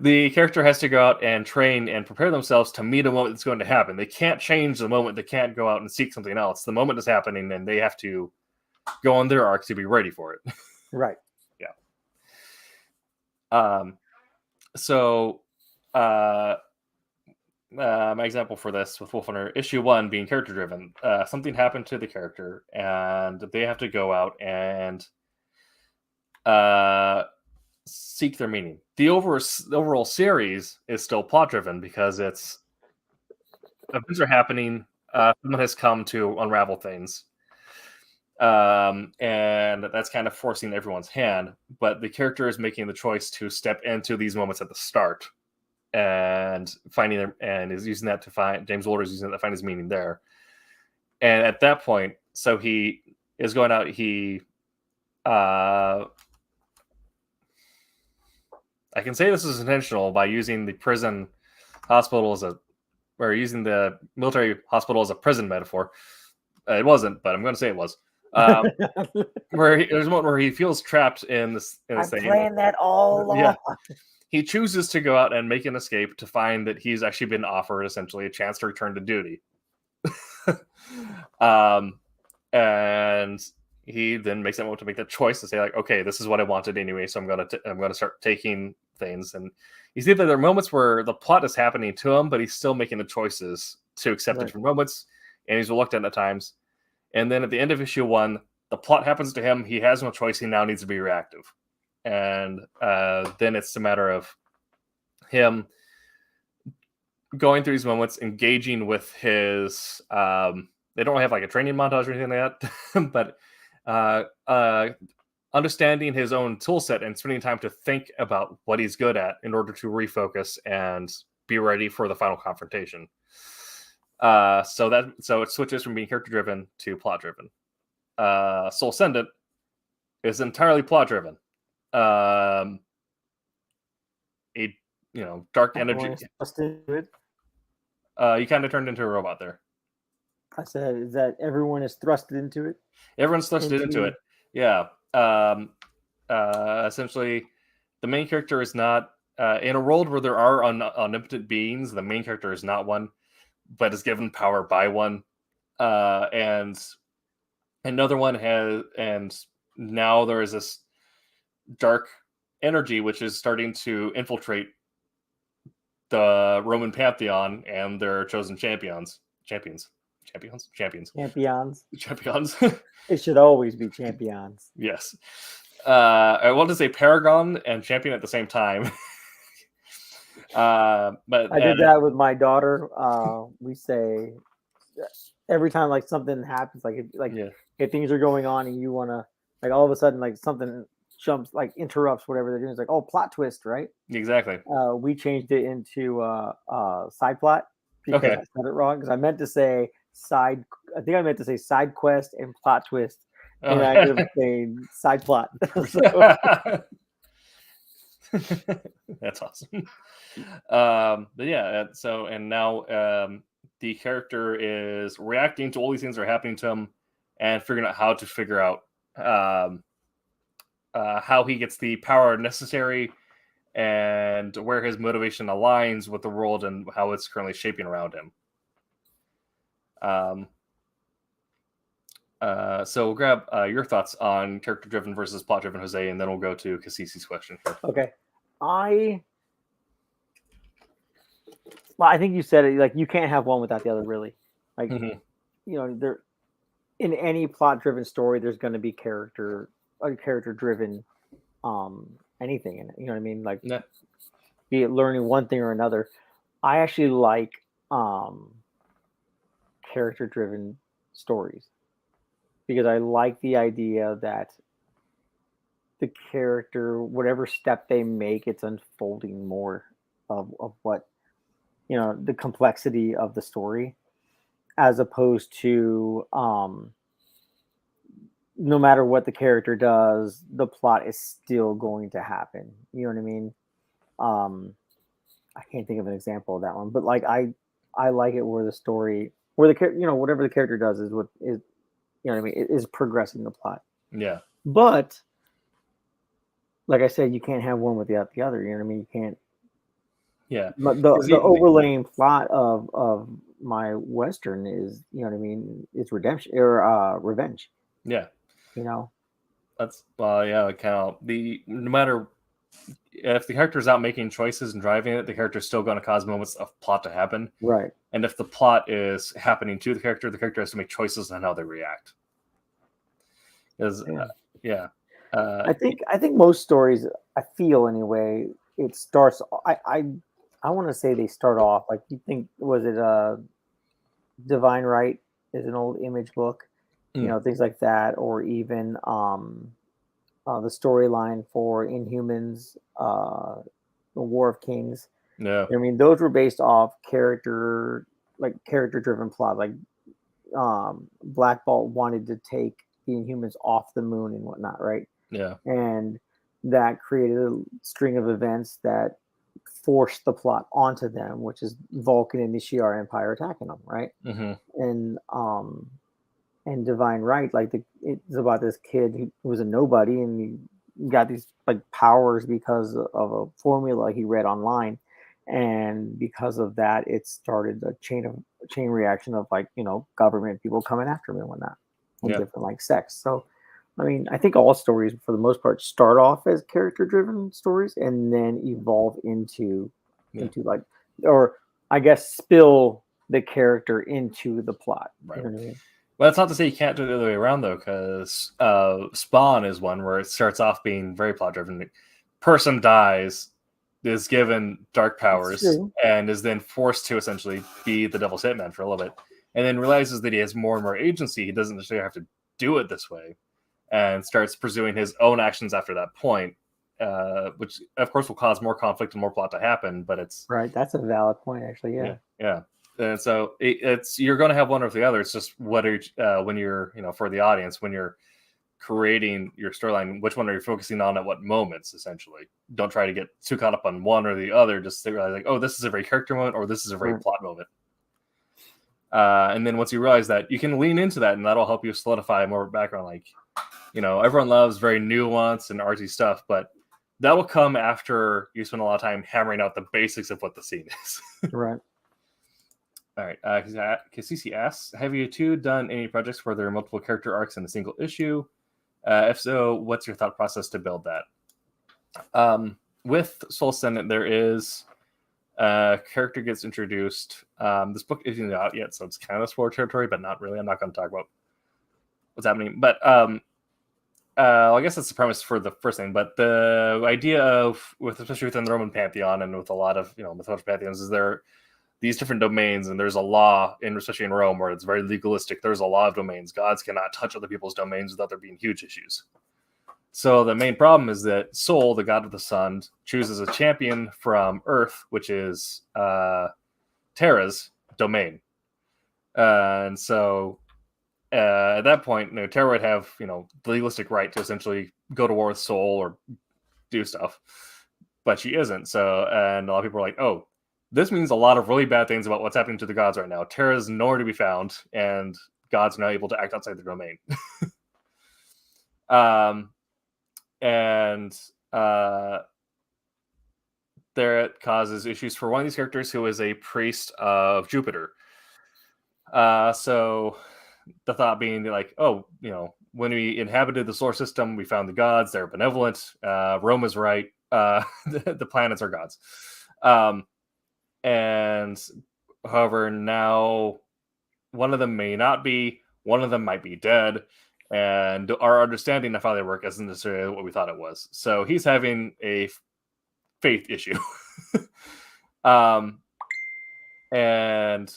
[SPEAKER 3] the character has to go out and train and prepare themselves to meet a moment that's going to happen. They can't change the moment. They can't go out and seek something else. The moment is happening, and they have to go on their arc to be ready for it.
[SPEAKER 4] Right.
[SPEAKER 3] Yeah. So, my example for this with Wolf Hunter issue 1 being character driven, something happened to the character, and they have to go out and seek their meaning. The overall series is still plot driven because it's events are happening. Someone has come to unravel things, and that's kind of forcing everyone's hand. But the character is making the choice to step into these moments at the start and finding them, and is using that to find James Wolder is using that to find his meaning there. And at that point, so he is going out. I can say this is intentional by using the prison hospital using the military hospital as a prison metaphor. It wasn't, but I'm going to say it was. There's a moment where he feels trapped in this
[SPEAKER 4] I'm
[SPEAKER 3] thing.
[SPEAKER 4] playing that all along.
[SPEAKER 3] Yeah. He chooses to go out and make an escape to find that he's actually been offered essentially a chance to return to duty. And he then makes that moment to make that choice to say like, okay, this is what I wanted anyway, so I'm gonna start taking things. And you see that there are moments where the plot is happening to him, but he's still making the choices to accept different moments, and he's reluctant at times. And then at the end of issue 1, the plot happens to him. He has no choice. He now needs to be reactive. And then it's a matter of him going through these moments, engaging with his. They don't have like a training montage or anything like that, but understanding hhis own tool set and spending time to think about what he's good at in order to refocus and be ready for the final confrontation. So it switches from being character driven to plot driven. Soul Ascendant is entirely plot driven. Dark energy. You kind of turned into a robot there.
[SPEAKER 4] I said, is that everyone is thrusted into it?
[SPEAKER 3] Everyone's thrusted into it. Yeah. Essentially, the main character is not in a world where there are omnipotent beings. The main character is not one, but is given power by one, and another one has. And now there is this dark energy which is starting to infiltrate the Roman pantheon and their chosen champions.
[SPEAKER 4] It should always be champions.
[SPEAKER 3] Yes. I want to say paragon and champion at the same time. But
[SPEAKER 4] I did that with my daughter. We say every time like something happens, if things are going on and you want to, like all of a sudden like something jumps, like interrupts whatever they're doing. It's like, oh, plot twist, right?
[SPEAKER 3] Exactly.
[SPEAKER 4] We changed it into side plot because I said it wrong. Because I meant to say side. I think I meant to say side quest and plot twist, and I ended up saying side plot.
[SPEAKER 3] That's awesome. But yeah, so and now the character is reacting to all these things that are happening to him and figuring out how to figure out how he gets the power necessary and where his motivation aligns with the world and how it's currently shaping around him. So we'll grab your thoughts on character-driven versus plot-driven, Jose, and then we'll go to Cassisi's question.
[SPEAKER 4] Okay. I think you said it, like you can't have one without the other, really. Like, there in any plot-driven story, there's going to be character-driven anything in it. You know what I mean? Like, be it learning one thing or another. I actually like character-driven stories because I like the idea that the character, whatever step they make, it's unfolding more of what, the complexity of the story, as opposed to no matter what the character does, the plot is still going to happen. You know what I mean? I can't think of an example of that one, but like I like it where the story, where the character, whatever the character does is what is, you know what I mean, it is progressing the plot.
[SPEAKER 3] Yeah.
[SPEAKER 4] But like I said, you can't have one without the other. You know what I mean? You can't.
[SPEAKER 3] Yeah.
[SPEAKER 4] But the overlaying plot of my Western is, you know what I mean, it's redemption or revenge.
[SPEAKER 3] Yeah.
[SPEAKER 4] That's
[SPEAKER 3] kind of no matter if the character's out making choices and driving it, the character's still going to cause moments of plot to happen.
[SPEAKER 4] Right.
[SPEAKER 3] And if the plot is happening to the character has to make choices on how they react. I
[SPEAKER 4] think most stories, I feel anyway, it starts. I want to say they start off like, you think, was it Divine Right is an old Image book, things like that, or even the storyline for Inhumans, the War of Kings.
[SPEAKER 3] Yeah,
[SPEAKER 4] I mean, those were based off character-driven plot. Like Black Bolt wanted to take the Inhumans off the moon and whatnot, right?
[SPEAKER 3] Yeah,
[SPEAKER 4] and that created a string of events that forced the plot onto them, which is Vulcan and the Shi'ar Empire attacking them, right? And Divine Right, like it's about this kid who was a nobody and he got these like powers because of a formula he read online, and because of that, it started a chain reaction of like government people coming after him and whatnot, and different like sects. So I mean, I think all stories, for the most part, start off as character-driven stories and then evolve into like, or I guess spill the character into the plot.
[SPEAKER 3] Right.
[SPEAKER 4] You know what I mean?
[SPEAKER 3] Well, that's not to say you can't do it the other way around, though, because Spawn is one where it starts off being very plot-driven. Person dies, is given dark powers, and is then forced to essentially be the devil's hitman for a little bit, and then realizes that he has more and more agency. He doesn't necessarily have to do it this way, and starts pursuing his own actions after that point, which of course will cause more conflict and more plot to happen. But it's
[SPEAKER 4] right. That's a valid point, actually.
[SPEAKER 3] Yeah. And so it's you're going to have one or the other. It's just when you're for the audience, when you're creating your storyline, which one are you focusing on at what moments? Essentially, don't try to get too caught up on one or the other. Just realize like, oh, this is a very character moment, or this is a very plot moment. And then once you realize that, you can lean into that, and that'll help you solidify more background. Like, everyone loves very nuanced and artsy stuff, but that'll come after you spend a lot of time hammering out the basics of what the scene is.
[SPEAKER 4] Right.
[SPEAKER 3] All right. Kasisi asks, have you two done any projects where there are multiple character arcs in a single issue? If so, what's your thought process to build that? With Soul Ascendant, there is a character gets introduced. This book isn't out yet, so it's kind of spoiler territory, but not really. I'm not going to talk about what's happening. But I guess that's the premise for the first thing. But the idea of, especially within the Roman pantheon and with a lot of mythological pantheons, is there these different domains, and there's a law, especially in Rome, where it's very legalistic. There's a law of domains. Gods cannot touch other people's domains without there being huge issues. So the main problem is that Sol, the god of the sun, chooses a champion from Earth, which is Terra's domain. And so at that point, Terra would have the legalistic right to essentially go to war with Sol or do stuff, but she isn't. So, and a lot of people are like, oh, this means a lot of really bad things about what's happening to the gods right now. Terra's nowhere to be found, and gods are now able to act outside their domain. There it causes issues for one of these characters who is a priest of Jupiter. So the thought being like, oh, when we inhabited the solar system, we found the gods. They're benevolent. Rome is right. The planets are gods. And however, now one of them may not be, one of them might be dead, and our understanding of how they work isn't necessarily what we thought it was. So he's having a faith issue. And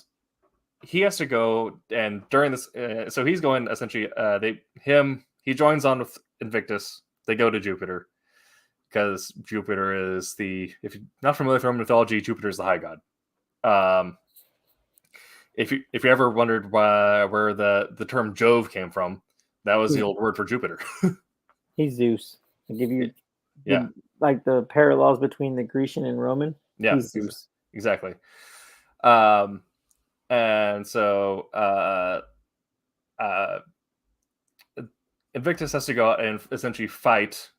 [SPEAKER 3] he has to go, and during this, so he's going essentially, he joins on with Invictus. They go to Jupiter, because Jupiter is if you're not familiar with Roman mythology, Jupiter is the high god. If you ever wondered where the term Jove came from, that was the old word for Jupiter.
[SPEAKER 4] He's Zeus. I give you
[SPEAKER 3] Yeah.
[SPEAKER 4] like the parallels between the Grecian and Roman.
[SPEAKER 3] Yeah,
[SPEAKER 4] He's Zeus.
[SPEAKER 3] Exactly. And so Invictus has to go out and essentially fight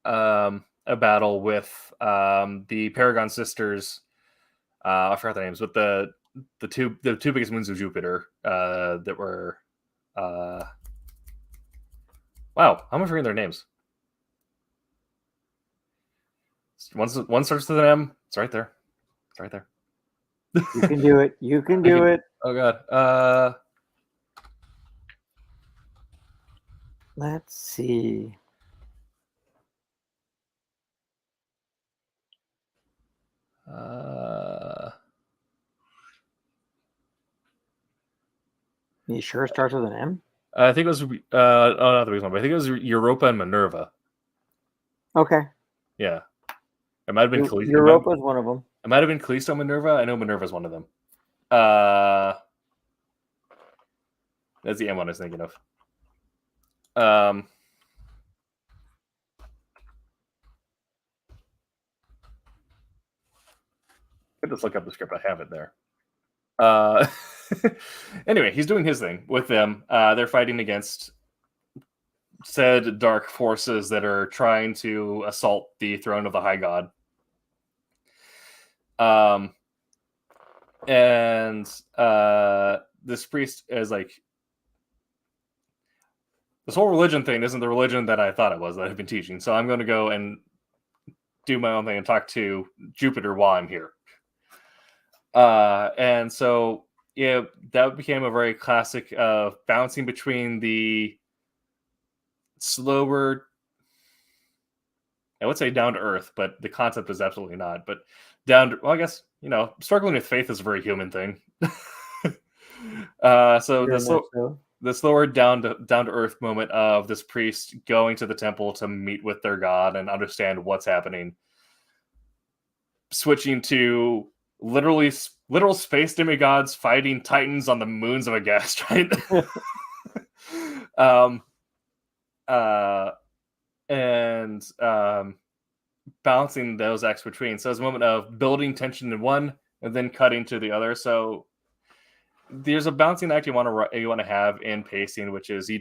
[SPEAKER 3] a battle with the Paragon sisters. I forgot their names, but the two biggest moons of Jupiter that were wow, how am I forgetting their names? One starts with an M. It's right there. It's right there.
[SPEAKER 4] You can do it. You can do it.
[SPEAKER 3] Oh god.
[SPEAKER 4] Let's see. You sure it starts with an M?
[SPEAKER 3] I think it was not the biggest one, but I think it was Europa and Minerva.
[SPEAKER 4] Okay.
[SPEAKER 3] Yeah. It might have been Callisto.
[SPEAKER 4] Europa is one of them.
[SPEAKER 3] It might have been Callisto Minerva. I know Minerva is one of them. That's the M one I was thinking of. I just look up the script. I have it there. Anyway, he's doing his thing with them. They're fighting against said dark forces that are trying to assault the throne of the high god. And this priest is like, this whole religion thing isn't the religion that I thought it was, that I've been teaching. So I'm going to go and do my own thing and talk to Jupiter while I'm here. And so, yeah, that became a very classic of bouncing between the slower, I would say down to earth, but the concept is absolutely not. But down to, well, I guess, struggling with faith is a very human thing. So the slower down to earth moment of this priest going to the temple to meet with their god and understand what's happening, switching to literal space demigods fighting titans on the moons of a gas giant. And balancing those acts between. So it's a moment of building tension in one and then cutting to the other. So there's a balancing act you want to have in pacing, which is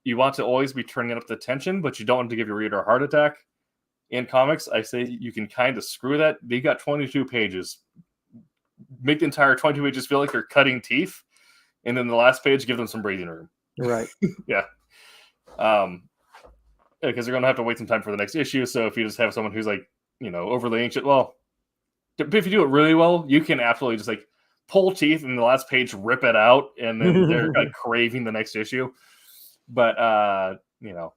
[SPEAKER 3] you want to always be turning up the tension, but you don't want to give your reader a heart attack. in comics, I say you can kind of screw that. They got 22 pages. Make the entire 22 pages feel like you're cutting teeth, and then the last page, give them some breathing room.
[SPEAKER 4] Right.
[SPEAKER 3] Yeah. Because they're going to have to wait some time for the next issue. So if you just have someone who's like, overly anxious, well, if you do it really well, you can absolutely just like pull teeth and the last page, rip it out, and then they're like craving the next issue. But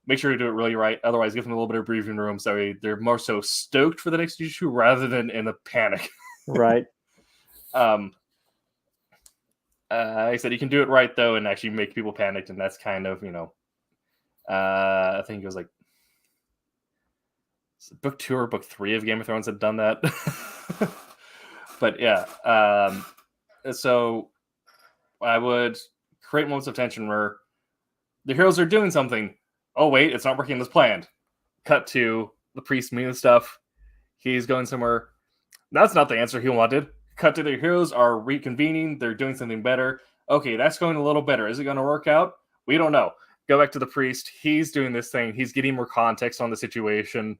[SPEAKER 3] make sure you do it really right. Otherwise, give them a little bit of breathing room so they're more so stoked for the next issue rather than in a panic.
[SPEAKER 4] Right.
[SPEAKER 3] I said you can do it right though, and actually make people panicked, and that's kind of I think it was like book 2 or book 3 of Game of Thrones had done that. But yeah, so I would create moments of tension where the heroes are doing something. Oh wait, it's not working as planned. Cut to the priest meeting stuff. He's going somewhere. That's not the answer he wanted. Cut to the heroes are reconvening. They're doing something better. Okay, that's going a little better. Is it going to work out? We don't know. Go back to the priest. He's doing this thing. He's getting more context on the situation.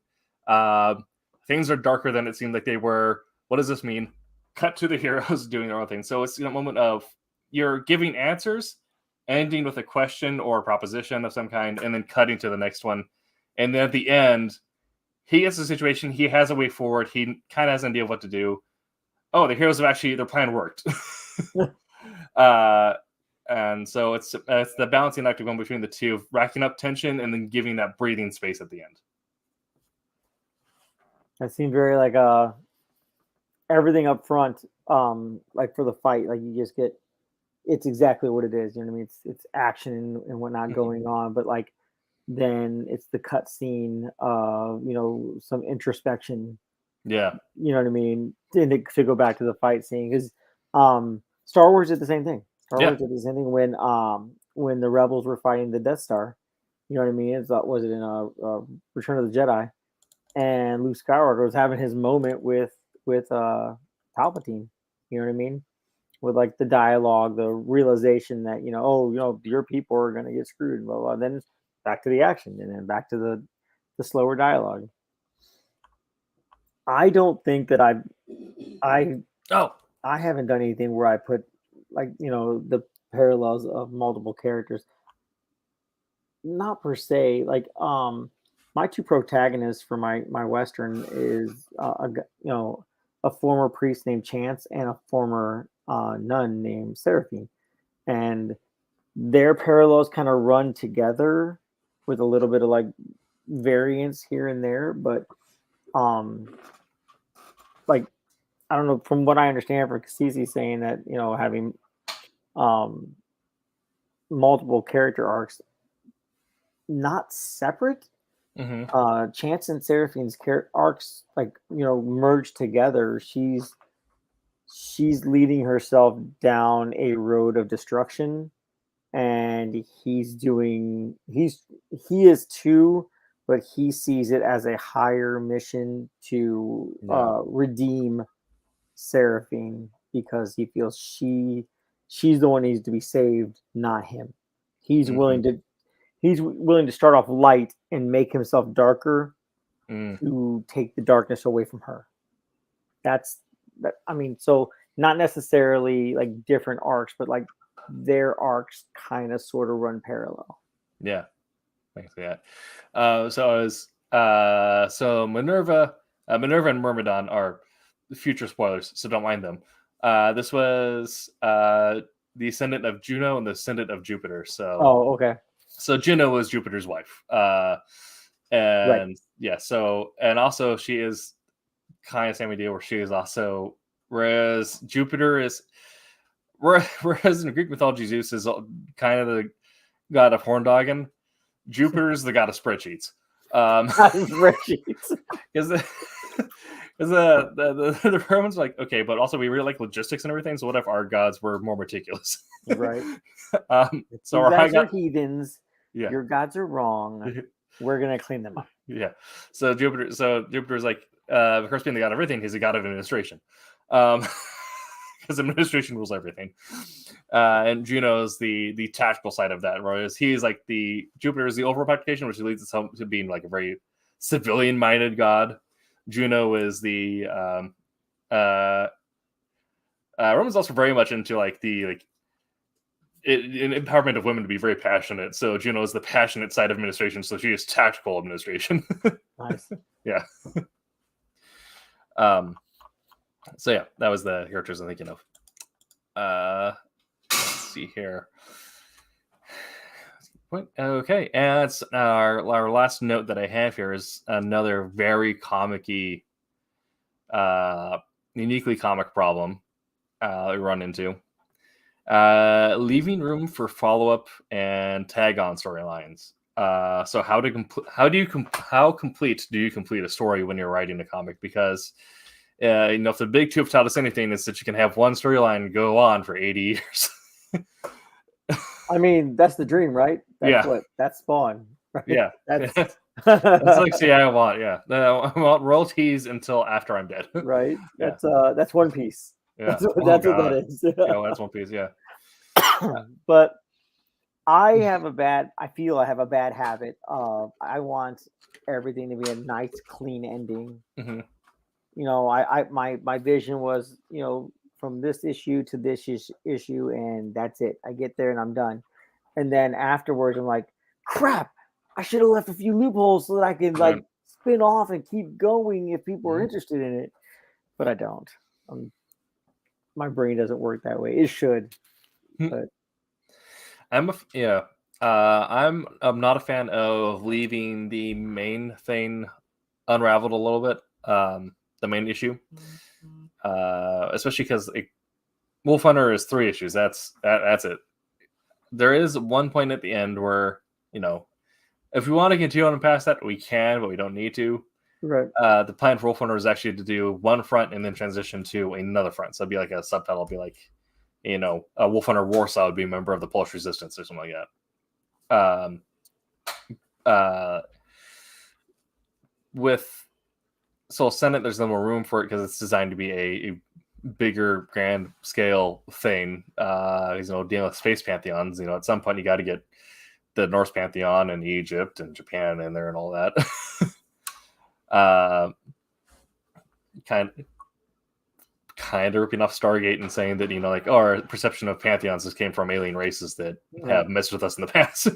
[SPEAKER 3] Things are darker than it seemed like they were. What does this mean? Cut to the heroes doing their own thing. So it's a moment of you're giving answers, ending with a question or a proposition of some kind, and then cutting to the next one. And then at the end, he gets the situation. He has a way forward. He kind of has an idea of what to do. Oh, the heroes have actually, their plan worked. And so it's the balancing act of going between the two, of racking up tension and then giving that breathing space at the end.
[SPEAKER 4] That seemed very like everything up front, like for the fight, like you just get, it's exactly what it is. You know what I mean? It's action and whatnot going on, but like then it's the cut scene, some introspection.
[SPEAKER 3] Yeah.
[SPEAKER 4] You know what I mean? And to go back to the fight scene, because Star Wars did the same thing. Star Wars did the same thing when the rebels were fighting the Death Star. You know what I mean? Was it in Return of the Jedi? And Luke Skywalker was having his moment with Palpatine. You know what I mean? With like the dialogue, the realization that your people are gonna get screwed. Blah, blah. Then back to the action, and then back to the slower dialogue. I don't think that I haven't done anything where I put the parallels of multiple characters. Not per se. Like my two protagonists for my Western is a former priest named Chance and a former nun named Seraphine, and their parallels kind of run together with a little bit of like variance here and there, but like I don't know, from what I understand from Cassisi saying that having multiple character arcs, not separate.
[SPEAKER 3] Mm-hmm.
[SPEAKER 4] Chance and Seraphine's arcs merge together. She's leading herself down a road of destruction, and he is too, but he sees it as a higher mission to redeem Seraphine, because he feels she's the one who needs to be saved, not him. He's willing to start off light and make himself darker to take the darkness away from her. So not necessarily like different arcs, but like their arcs kind of sort of run parallel.
[SPEAKER 3] Yeah, thanks for that. So Minerva and Myrmidon are future spoilers, so don't mind them. This was the ascendant of Juno and the ascendant of Jupiter. So
[SPEAKER 4] okay.
[SPEAKER 3] So Juno was Jupiter's wife. And also she is kind of same idea where she is also, whereas Jupiter is, whereas in Greek mythology Zeus is kind of the god of horndogging, Jupiter is the god of spreadsheets.
[SPEAKER 4] Spreadsheets.
[SPEAKER 3] Because the Romans like, okay, but also we really like logistics and everything, so what if our gods were more meticulous?
[SPEAKER 4] Right.
[SPEAKER 3] So
[SPEAKER 4] our gods are heathens.
[SPEAKER 3] Yeah.
[SPEAKER 4] Your gods are wrong. We're gonna clean them up.
[SPEAKER 3] Yeah. So Jupiter's like, of course, being the god of everything, he's a god of administration. Because administration rules everything. And Juno's the tactical side of that, whereas he's like Jupiter is the overall application, which leads to being like a very civilian-minded god. Juno is the Roman's also very much into like the empowerment of women to be very passionate. So Juno is the passionate side of administration. So she is tactical administration.
[SPEAKER 4] Nice.
[SPEAKER 3] Yeah. So yeah, that was the characters I'm thinking of. Let's see here. Okay, and that's our last note that I have here is another very comic-y, uniquely comic problem we run into. Leaving room for follow-up and tag-on storylines. So how complete do you complete a story when you're writing a comic? Because if the big two have taught us anything, is that you can have one storyline go on for 80 years.
[SPEAKER 4] I mean, that's the dream, right? That's Spawn. Right?
[SPEAKER 3] Yeah,
[SPEAKER 4] that's
[SPEAKER 3] like, see, I want royalties until after I'm dead.
[SPEAKER 4] Right.
[SPEAKER 3] Yeah.
[SPEAKER 4] That's One Piece.
[SPEAKER 3] Yeah.
[SPEAKER 4] That's what that is.
[SPEAKER 3] That's One Piece. Yeah.
[SPEAKER 4] But I feel I have a bad habit of I want everything to be a nice, clean ending.
[SPEAKER 3] Mm-hmm.
[SPEAKER 4] My vision was, from this issue to this issue, and that's it. I get there and I'm done. And then afterwards, I'm like, crap, I should have left a few loopholes so that I can spin off and keep going if people are interested in it. But I don't. My brain doesn't work that way. It should. But
[SPEAKER 3] I'm not a fan of leaving the main thing unraveled a little bit. The main issue, especially because Wolf Hunter is 3 issues. That's it. There is one point at the end where if we want to continue on past that, we can, but we don't need to.
[SPEAKER 4] Right.
[SPEAKER 3] The plan for Wolf Hunter is actually to do one front and then transition to another front. So it'd be like a subtitle, it'd be like, a Wolf Hunter Warsaw would be a member of the Polish Resistance or something like that. With Soul Senate, there's no more room for it because it's designed to be a bigger, grand scale thing. Dealing with space pantheons. At some point you got to get the Norse pantheon and Egypt and Japan in there and all that. Kind of ripping off Stargate and saying that our perception of pantheons just came from alien races that have messed with us in the past.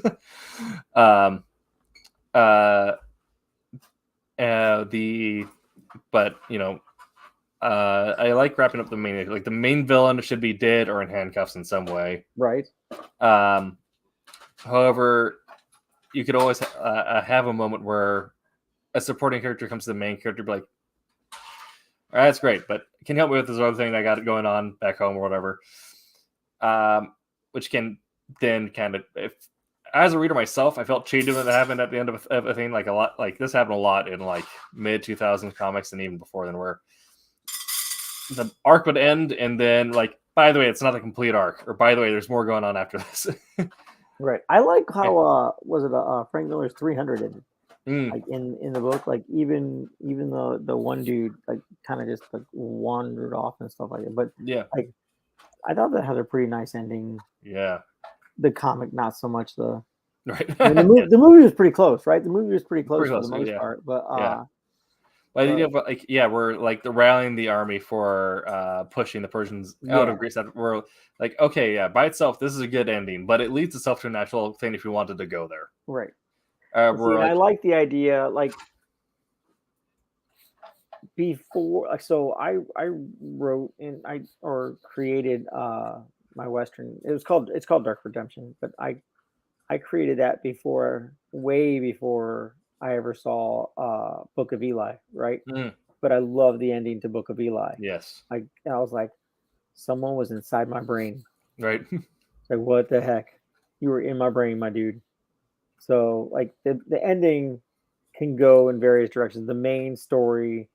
[SPEAKER 3] I like wrapping up the main. Like the main villain should be dead or in handcuffs in some way.
[SPEAKER 4] Right.
[SPEAKER 3] However, you could always have a moment where a supporting character comes to the main character, be like, "All right, that's great, but can you help me with this other thing I got going on back home or whatever?" Which can then kind of, if as a reader myself, I felt cheated when that happened at the end of a thing. Like a lot, like this happened a lot in like mid 2000s comics and even before then, where the arc would end and then like, by the way, it's not a complete arc, or by the way, there's more going on after this.
[SPEAKER 4] Right. I like how was it Frank Miller's 300 ended. Like in the book, like even the one dude like kind of just like wandered off and stuff like that. But
[SPEAKER 3] yeah,
[SPEAKER 4] like I thought that had a pretty nice ending.
[SPEAKER 3] Yeah.
[SPEAKER 4] The comic, not so much the
[SPEAKER 3] right.
[SPEAKER 4] the movie was pretty close, right? The movie was pretty close for the most part, but
[SPEAKER 3] we're like the rallying the army for pushing the Persians out of Greece. We're like, okay, yeah, by itself, this is a good ending, but it leads itself to a natural thing if you wanted to go there.
[SPEAKER 4] Right.
[SPEAKER 3] I
[SPEAKER 4] like the idea, like before. So I wrote or created my Western. It's called Dark Redemption, but I created that way before I ever saw Book of Eli, right? But I love the ending to Book of Eli.
[SPEAKER 3] Yes.
[SPEAKER 4] I was like, someone was inside my brain.
[SPEAKER 3] Right.
[SPEAKER 4] Like, what the heck? You were in my brain, my dude. So like the ending can go in various directions. The main story,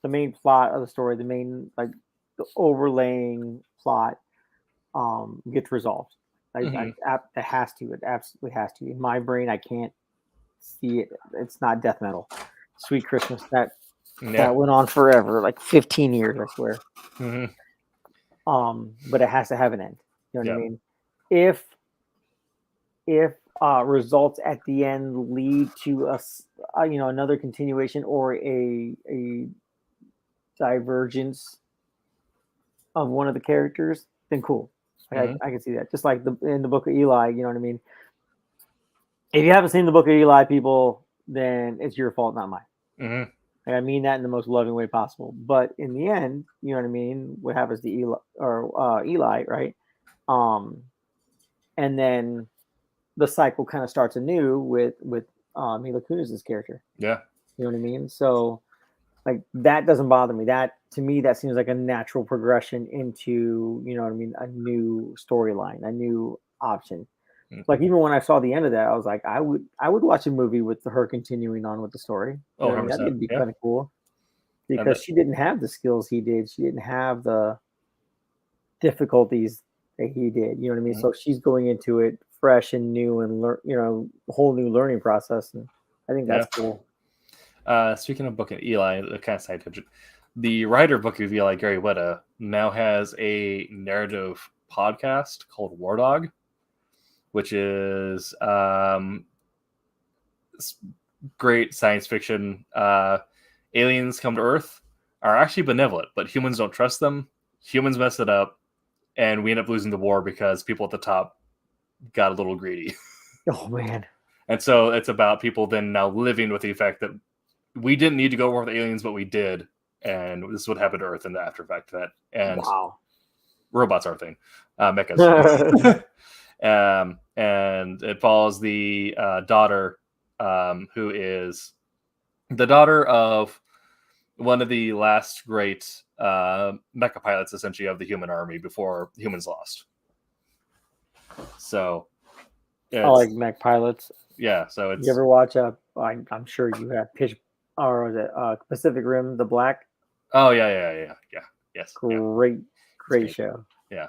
[SPEAKER 4] the main plot of the story, the main like the overlaying plot gets resolved. It absolutely has to. In my brain, I can't see it. It's not death metal. Sweet Christmas. That went on forever, like 15 years, I swear. But it has to have an end. You know what I mean? If results at the end lead to another continuation or a divergence of one of the characters, then cool.
[SPEAKER 3] Mhm.
[SPEAKER 4] I can see that. Just like in the Book of Eli, you know what I mean? If you haven't seen the Book of Eli, people, then it's your fault, not mine.
[SPEAKER 3] Hmm.
[SPEAKER 4] And I mean that in the most loving way possible. But in the end, you know what I mean? What happens to Eli, right? And then the cycle kind of starts anew with Mila Kunis's character.
[SPEAKER 3] Yeah.
[SPEAKER 4] You know what I mean? So like that doesn't bother me. That to me that seems like a natural progression into, you know what I mean, a new storyline, a new option.
[SPEAKER 3] Mhm.
[SPEAKER 4] Like even when I saw the end of that, I was like, I would watch a movie with her continuing on with the story. You
[SPEAKER 3] Oh,
[SPEAKER 4] know what I mean? That
[SPEAKER 3] 100%.
[SPEAKER 4] would be
[SPEAKER 3] Yeah.
[SPEAKER 4] kind of cool
[SPEAKER 3] And
[SPEAKER 4] because she didn't have the skills he did. She didn't have the difficulties that he did. You know what I mean?
[SPEAKER 3] Mhm.
[SPEAKER 4] So she's going into it fresh and new and learn, a whole new learning process. And I think that's
[SPEAKER 3] Yeah.
[SPEAKER 4] cool.
[SPEAKER 3] Speaking of Book of Eli, a kind of side tangent. The writer of Book of Eli, Gary Whitta, now has a narrative podcast called War Dog, which is great science fiction. Aliens come to Earth, are actually benevolent, but humans don't trust them. Humans mess it up, and we end up losing the war because people at the top got a little greedy.
[SPEAKER 4] Oh man.
[SPEAKER 3] And so it's about people then now living with the effect that we didn't need to go war with aliens, but we did. And this is what happened to Earth in the after effect of that. And
[SPEAKER 4] Wow.
[SPEAKER 3] robots are a thing. Mechas. And it follows the daughter, who is the daughter of one of the last great mecha pilots, essentially, of the human army before humans lost. So,
[SPEAKER 4] I like mech pilots.
[SPEAKER 3] yeah. So it's
[SPEAKER 4] You ever watch I'm sure you have or was it Pacific Rim, The Black?
[SPEAKER 3] yeah, yes, yeah.
[SPEAKER 4] Great show.
[SPEAKER 3] Yeah,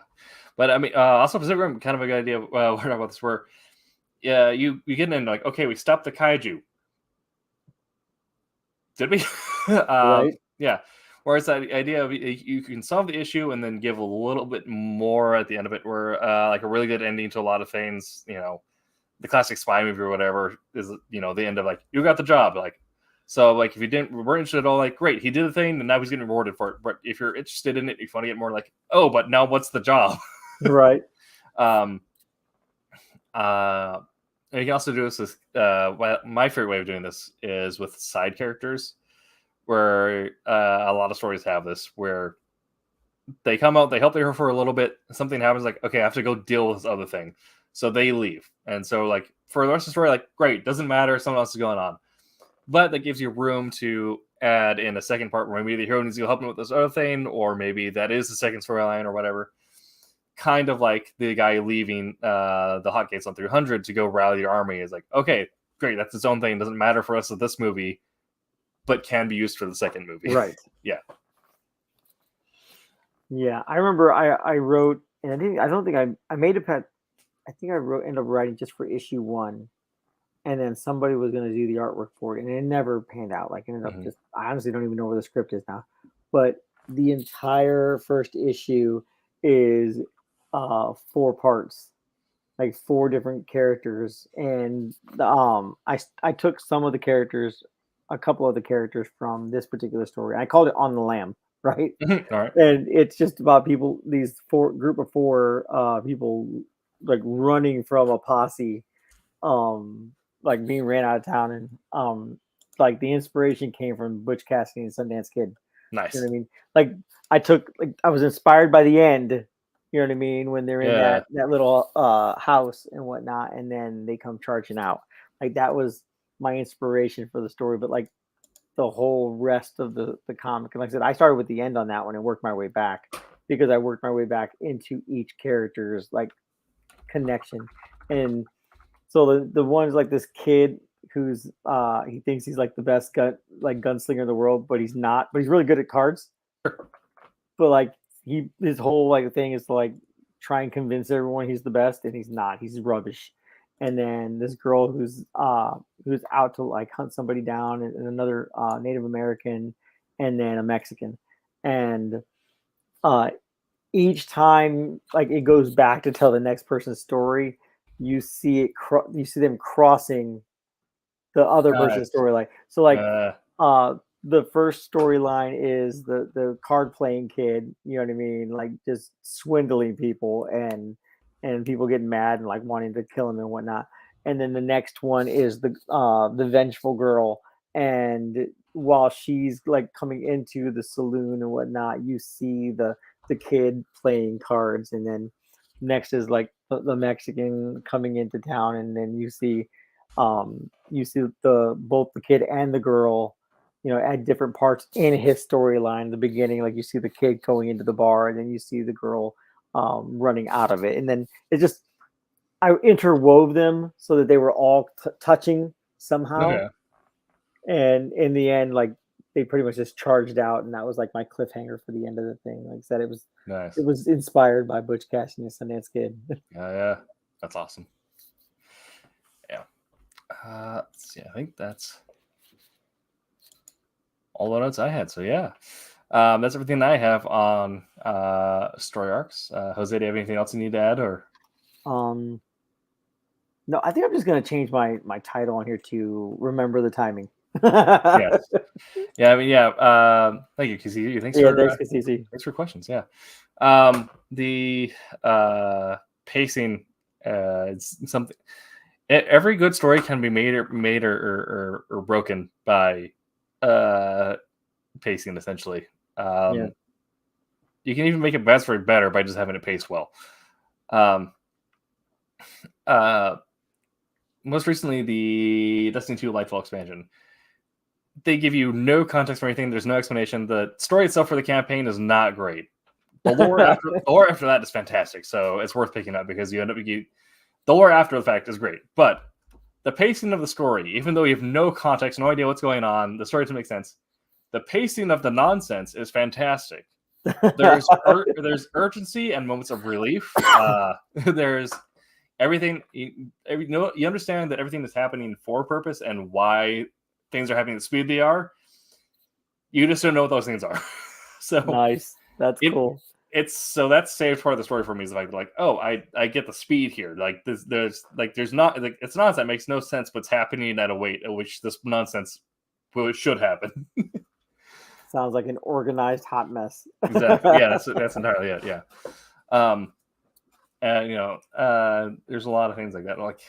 [SPEAKER 3] but I mean, also Pacific Rim, kind of a good idea. We're talking about this where, yeah, you get in like, okay, we stopped the kaiju. Did we?
[SPEAKER 4] Right.
[SPEAKER 3] Yeah. Whereas that idea of you can solve the issue and then give a little bit more at the end of it, where like a really good ending to a lot of things, the classic spy movie or whatever is, the end of like, you got the job. Like, so like if you weren't interested at all, like, great, he did the thing and now he's getting rewarded for it. But if you're interested in it, you want to get more like, oh, but now what's the job?
[SPEAKER 4] Right.
[SPEAKER 3] And you can also do this with my favorite way of doing this is with side characters, where a lot of stories have this, where they come out, they help the hero for a little bit, something happens, like, okay, I have to go deal with this other thing. So they leave. And so, like, for the rest of the story, like, great, doesn't matter, something else is going on. But that gives you room to add in a second part where maybe the hero needs to help me with this other thing, or maybe that is the second storyline or whatever. Kind of like the guy leaving the Hotgates on 300 to go rally your army is like, okay, great, that's its own thing. Doesn't matter for us of this movie, but can be used for the second movie.
[SPEAKER 4] Right.
[SPEAKER 3] Yeah.
[SPEAKER 4] Yeah. I remember I wrote, and I don't think I made a pet. I think I ended up writing just for issue 1. And then somebody was going to do the artwork for it, and it never panned out. Like, ended up
[SPEAKER 3] Mhm.
[SPEAKER 4] just, I honestly don't even know where the script is now. But the entire first issue is 4 parts, like 4 different characters. And I took some of the characters, a couple of the characters from this particular story. I called it On the Lam, right?
[SPEAKER 3] All right.
[SPEAKER 4] And it's just about people, these group of 4 people, like running from a posse, like being ran out of town, and like the inspiration came from Butch Cassidy and Sundance Kid.
[SPEAKER 3] Nice.
[SPEAKER 4] You know what I mean? Like I was inspired by the end. You know what I mean? When they're in
[SPEAKER 3] Yeah.
[SPEAKER 4] that little house and whatnot, and then they come charging out. Like that was my inspiration for the story. But like the whole rest of the comic, and like I said, I started with the end on that one and worked my way back, because I worked my way back into each character's like connection. And so the one's like this kid who's he thinks he's like the best gunslinger in the world, but he's not. But he's really good at cards. But like his whole like thing is to like try and convince everyone he's the best, and he's not. He's rubbish. And then this girl who's out to like hunt somebody down, and another Native American, and then a Mexican, and each time like it goes back to tell the next person's story. you see you see them crossing the other person's
[SPEAKER 3] Nice.
[SPEAKER 4] storyline. So like
[SPEAKER 3] Uh,
[SPEAKER 4] the first storyline is the card playing kid, you know what I mean? Like just swindling people and people getting mad and like wanting to kill him and whatnot. And then the next one is the vengeful girl. And while she's like coming into the saloon and whatnot, you see the kid playing cards, and then next is like the Mexican coming into town, and then you see the both the kid and the girl, you know, at different parts in his storyline. The beginning, like you see the kid going into the bar, and then you see the girl running out of it, and then it just I interwove them so that they were all touching somehow,
[SPEAKER 3] okay.
[SPEAKER 4] and in the end, like they pretty much just charged out, and that was like my cliffhanger for the end of the thing. Like I said,
[SPEAKER 3] Nice.
[SPEAKER 4] it was inspired by Butch Cassidy and the Sundance Kid.
[SPEAKER 3] Yeah. That's awesome. Yeah. Let's see. I think that's all the notes I had. So yeah. That's everything I have on story arcs. Jose, do you have anything else you need to add, or?
[SPEAKER 4] um, no, I think I'm just gonna change my title on here to "Remember the Timing."
[SPEAKER 3] Yes. Yeah. I mean, yeah. Thank you, Kizzy. Thanks
[SPEAKER 4] Yeah,
[SPEAKER 3] for
[SPEAKER 4] thanks, Kasisi.
[SPEAKER 3] thanks for questions. Yeah. The pacing. It's something. Every good story can be made or broken by pacing. Essentially,
[SPEAKER 4] Yeah.
[SPEAKER 3] you can even make it bad story better by just having it paced well. Um, most recently, the Destiny 2 Lightfall expansion. They give you no context for anything. There's no explanation. The story itself for the campaign is not great. The lore after that is fantastic, so it's worth picking up because you end up the lore after the fact is great, but the pacing of the story, even though you have no context, no idea what's going on, the story doesn't make sense. The pacing of the nonsense is fantastic. There's urgency and moments of relief. There's everything. You understand that everything is happening for a purpose and why things are happening at the speed they are. You just don't know what those things are. So
[SPEAKER 4] Nice. That's cool.
[SPEAKER 3] That's saved part of the story for me. Is like oh, I get the speed here. Like there's not like it's nonsense that makes no sense, but it's happening at a rate at which this nonsense should happen.
[SPEAKER 4] Sounds like an organized hot mess.
[SPEAKER 3] Exactly. Yeah, that's entirely it. Yeah. And there's a lot of things like that. Like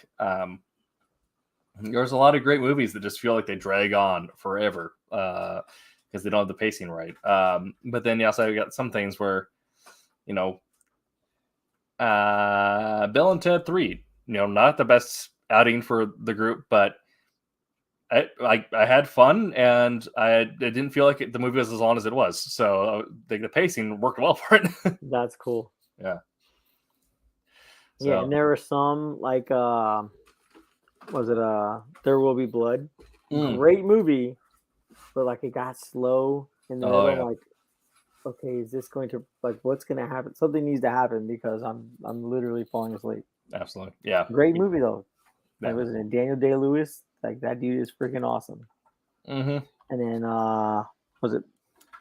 [SPEAKER 3] there's a lot of great movies that just feel like they drag on forever because they don't have the pacing right. But then you also got some things where Bill and Ted 3, not the best outing for the group, but I had fun and I didn't feel like the movie was as long as it was. So the pacing worked well for it.
[SPEAKER 4] That's cool.
[SPEAKER 3] Yeah. So,
[SPEAKER 4] yeah, and there were some like was it There Will Be Blood? Great movie, but like it got slow in the middle.
[SPEAKER 3] yeah.
[SPEAKER 4] Like, okay, is this going to like what's going to happen? Something needs to happen because I'm literally falling asleep.
[SPEAKER 3] Absolutely, yeah.
[SPEAKER 4] Great movie though.
[SPEAKER 3] Yeah.
[SPEAKER 4] Like, was it Daniel Day-Lewis? Like that dude is freaking awesome.
[SPEAKER 3] Mm-hmm.
[SPEAKER 4] And then was it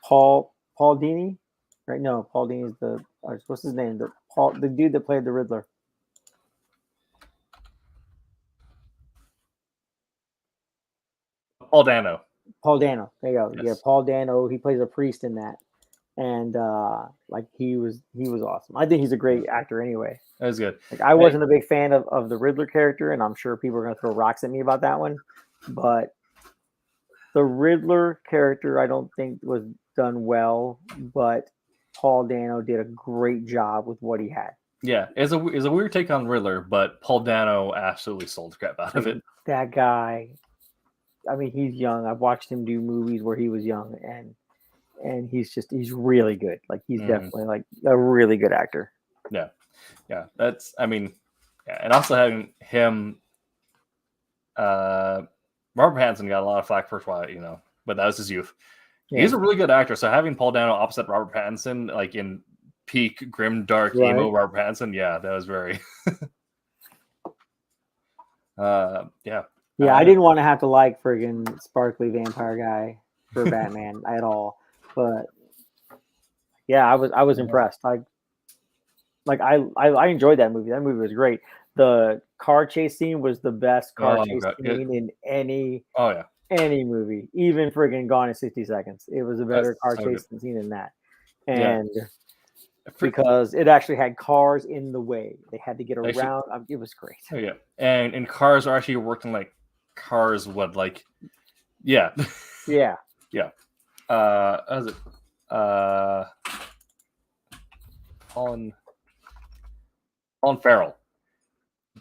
[SPEAKER 4] Paul Dini? Right? No, Paul Dini's what's his name? The dude that played the Riddler.
[SPEAKER 3] Paul Dano.
[SPEAKER 4] Paul Dano. There you go.
[SPEAKER 3] Yes.
[SPEAKER 4] Yeah, Paul Dano. He plays a priest in that, and like he was awesome. I think he's a great actor anyway.
[SPEAKER 3] That was good.
[SPEAKER 4] Like I wasn't a big fan of the Riddler character, and I'm sure people are going to throw rocks at me about that one, but the Riddler character I don't think was done well, but Paul Dano did a great job with what he had.
[SPEAKER 3] Yeah, it's a weird take on Riddler, but Paul Dano absolutely sold the crap out of it.
[SPEAKER 4] That guy, I mean, he's young. I've watched him do movies where he was young, and he's really good. Like he's definitely like a really good actor.
[SPEAKER 3] Yeah. And also having him, Robert Pattinson got a lot of flack for a while, but that was his youth. Yeah. He's a really good actor. So having Paul Dano opposite Robert Pattinson, like in peak grim dark emo Robert Pattinson, yeah, that was very. Yeah.
[SPEAKER 4] Yeah, I didn't want to have to like friggin' sparkly vampire guy for Batman at all, but yeah, I was impressed. I enjoyed that movie. That movie was great. the car chase scene was the best car
[SPEAKER 3] Oh,
[SPEAKER 4] chase
[SPEAKER 3] God.
[SPEAKER 4] scene in any
[SPEAKER 3] Oh yeah.
[SPEAKER 4] movie, even friggin' Gone in 60 Seconds. It was a better car
[SPEAKER 3] so
[SPEAKER 4] chase
[SPEAKER 3] good.
[SPEAKER 4] scene than that.
[SPEAKER 3] Yeah.
[SPEAKER 4] And because it actually had cars in the way, they had to get
[SPEAKER 3] Actually-
[SPEAKER 4] around. It was great.
[SPEAKER 3] Oh yeah. And cars are actually working like cars would, like, yeah.
[SPEAKER 4] Yeah.
[SPEAKER 3] Yeah. How is it? Colin Farrell.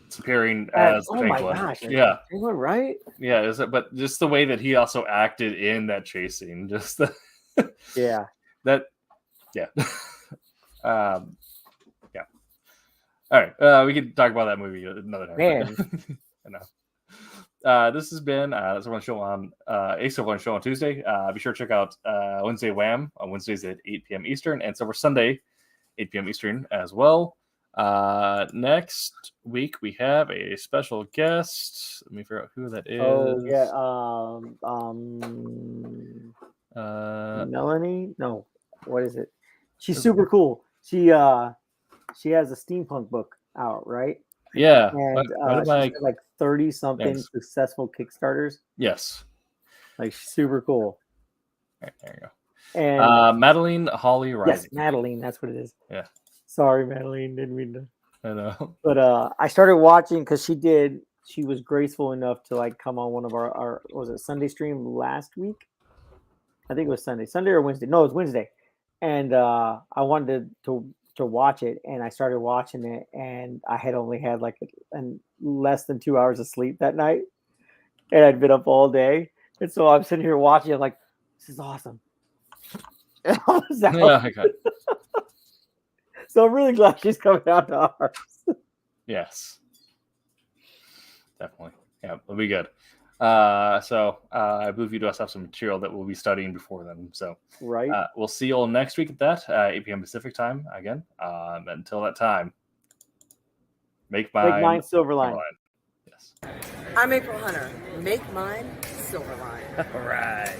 [SPEAKER 3] It's appearing as
[SPEAKER 4] Oh my
[SPEAKER 3] Penguin.
[SPEAKER 4] gosh.
[SPEAKER 3] Yeah.
[SPEAKER 4] Penguin, right?
[SPEAKER 3] Yeah, is it? But just the way that he also acted in that chase scene, just the
[SPEAKER 4] Yeah.
[SPEAKER 3] that, yeah, yeah. All right, we can talk about that movie another time.
[SPEAKER 4] Man.
[SPEAKER 3] I know. This has been Silverline Show on a Silverline Show on Tuesday. Be sure to check out Wednesday Wham on Wednesdays at 8 p.m. Eastern, and Silver Sunday 8 p.m. Eastern as well. Next week we have a special guest. Let me figure out who that is.
[SPEAKER 4] Oh yeah. Melanie? No. What is it? She's super cool. She has a steampunk book out, right?
[SPEAKER 3] Yeah.
[SPEAKER 4] And she's got like 30 something successful Kickstarters.
[SPEAKER 3] Yes.
[SPEAKER 4] Like super cool.
[SPEAKER 3] All right, there you go.
[SPEAKER 4] And
[SPEAKER 3] Madeline Holly Rising.
[SPEAKER 4] yes, Madeline, that's what it is.
[SPEAKER 3] Yeah.
[SPEAKER 4] Sorry, Madeline, didn't mean to.
[SPEAKER 3] I know.
[SPEAKER 4] But I started watching because she was graceful enough to like come on one of our was it Sunday stream last week? I think it was Sunday or Wednesday. No, it was Wednesday. And I wanted to watch it, and I started watching it, and I had only had like less than 2 hours of sleep that night, and I'd been up all day, and so I'm sitting here watching. I'm like, this is awesome. And I was out.
[SPEAKER 3] Yeah, okay.
[SPEAKER 4] So I'm really glad she's coming out to ours.
[SPEAKER 3] Yes. Definitely. Yeah, it'll be good. So I believe you do have some material that we'll be studying before then. So
[SPEAKER 4] Right.
[SPEAKER 3] We'll see you all next week at that 8 p.m. Pacific time again. Until that time, make mine
[SPEAKER 4] Silverline.
[SPEAKER 3] Yes.
[SPEAKER 5] I'm April Hunter. Make mine Silverline.
[SPEAKER 3] All right.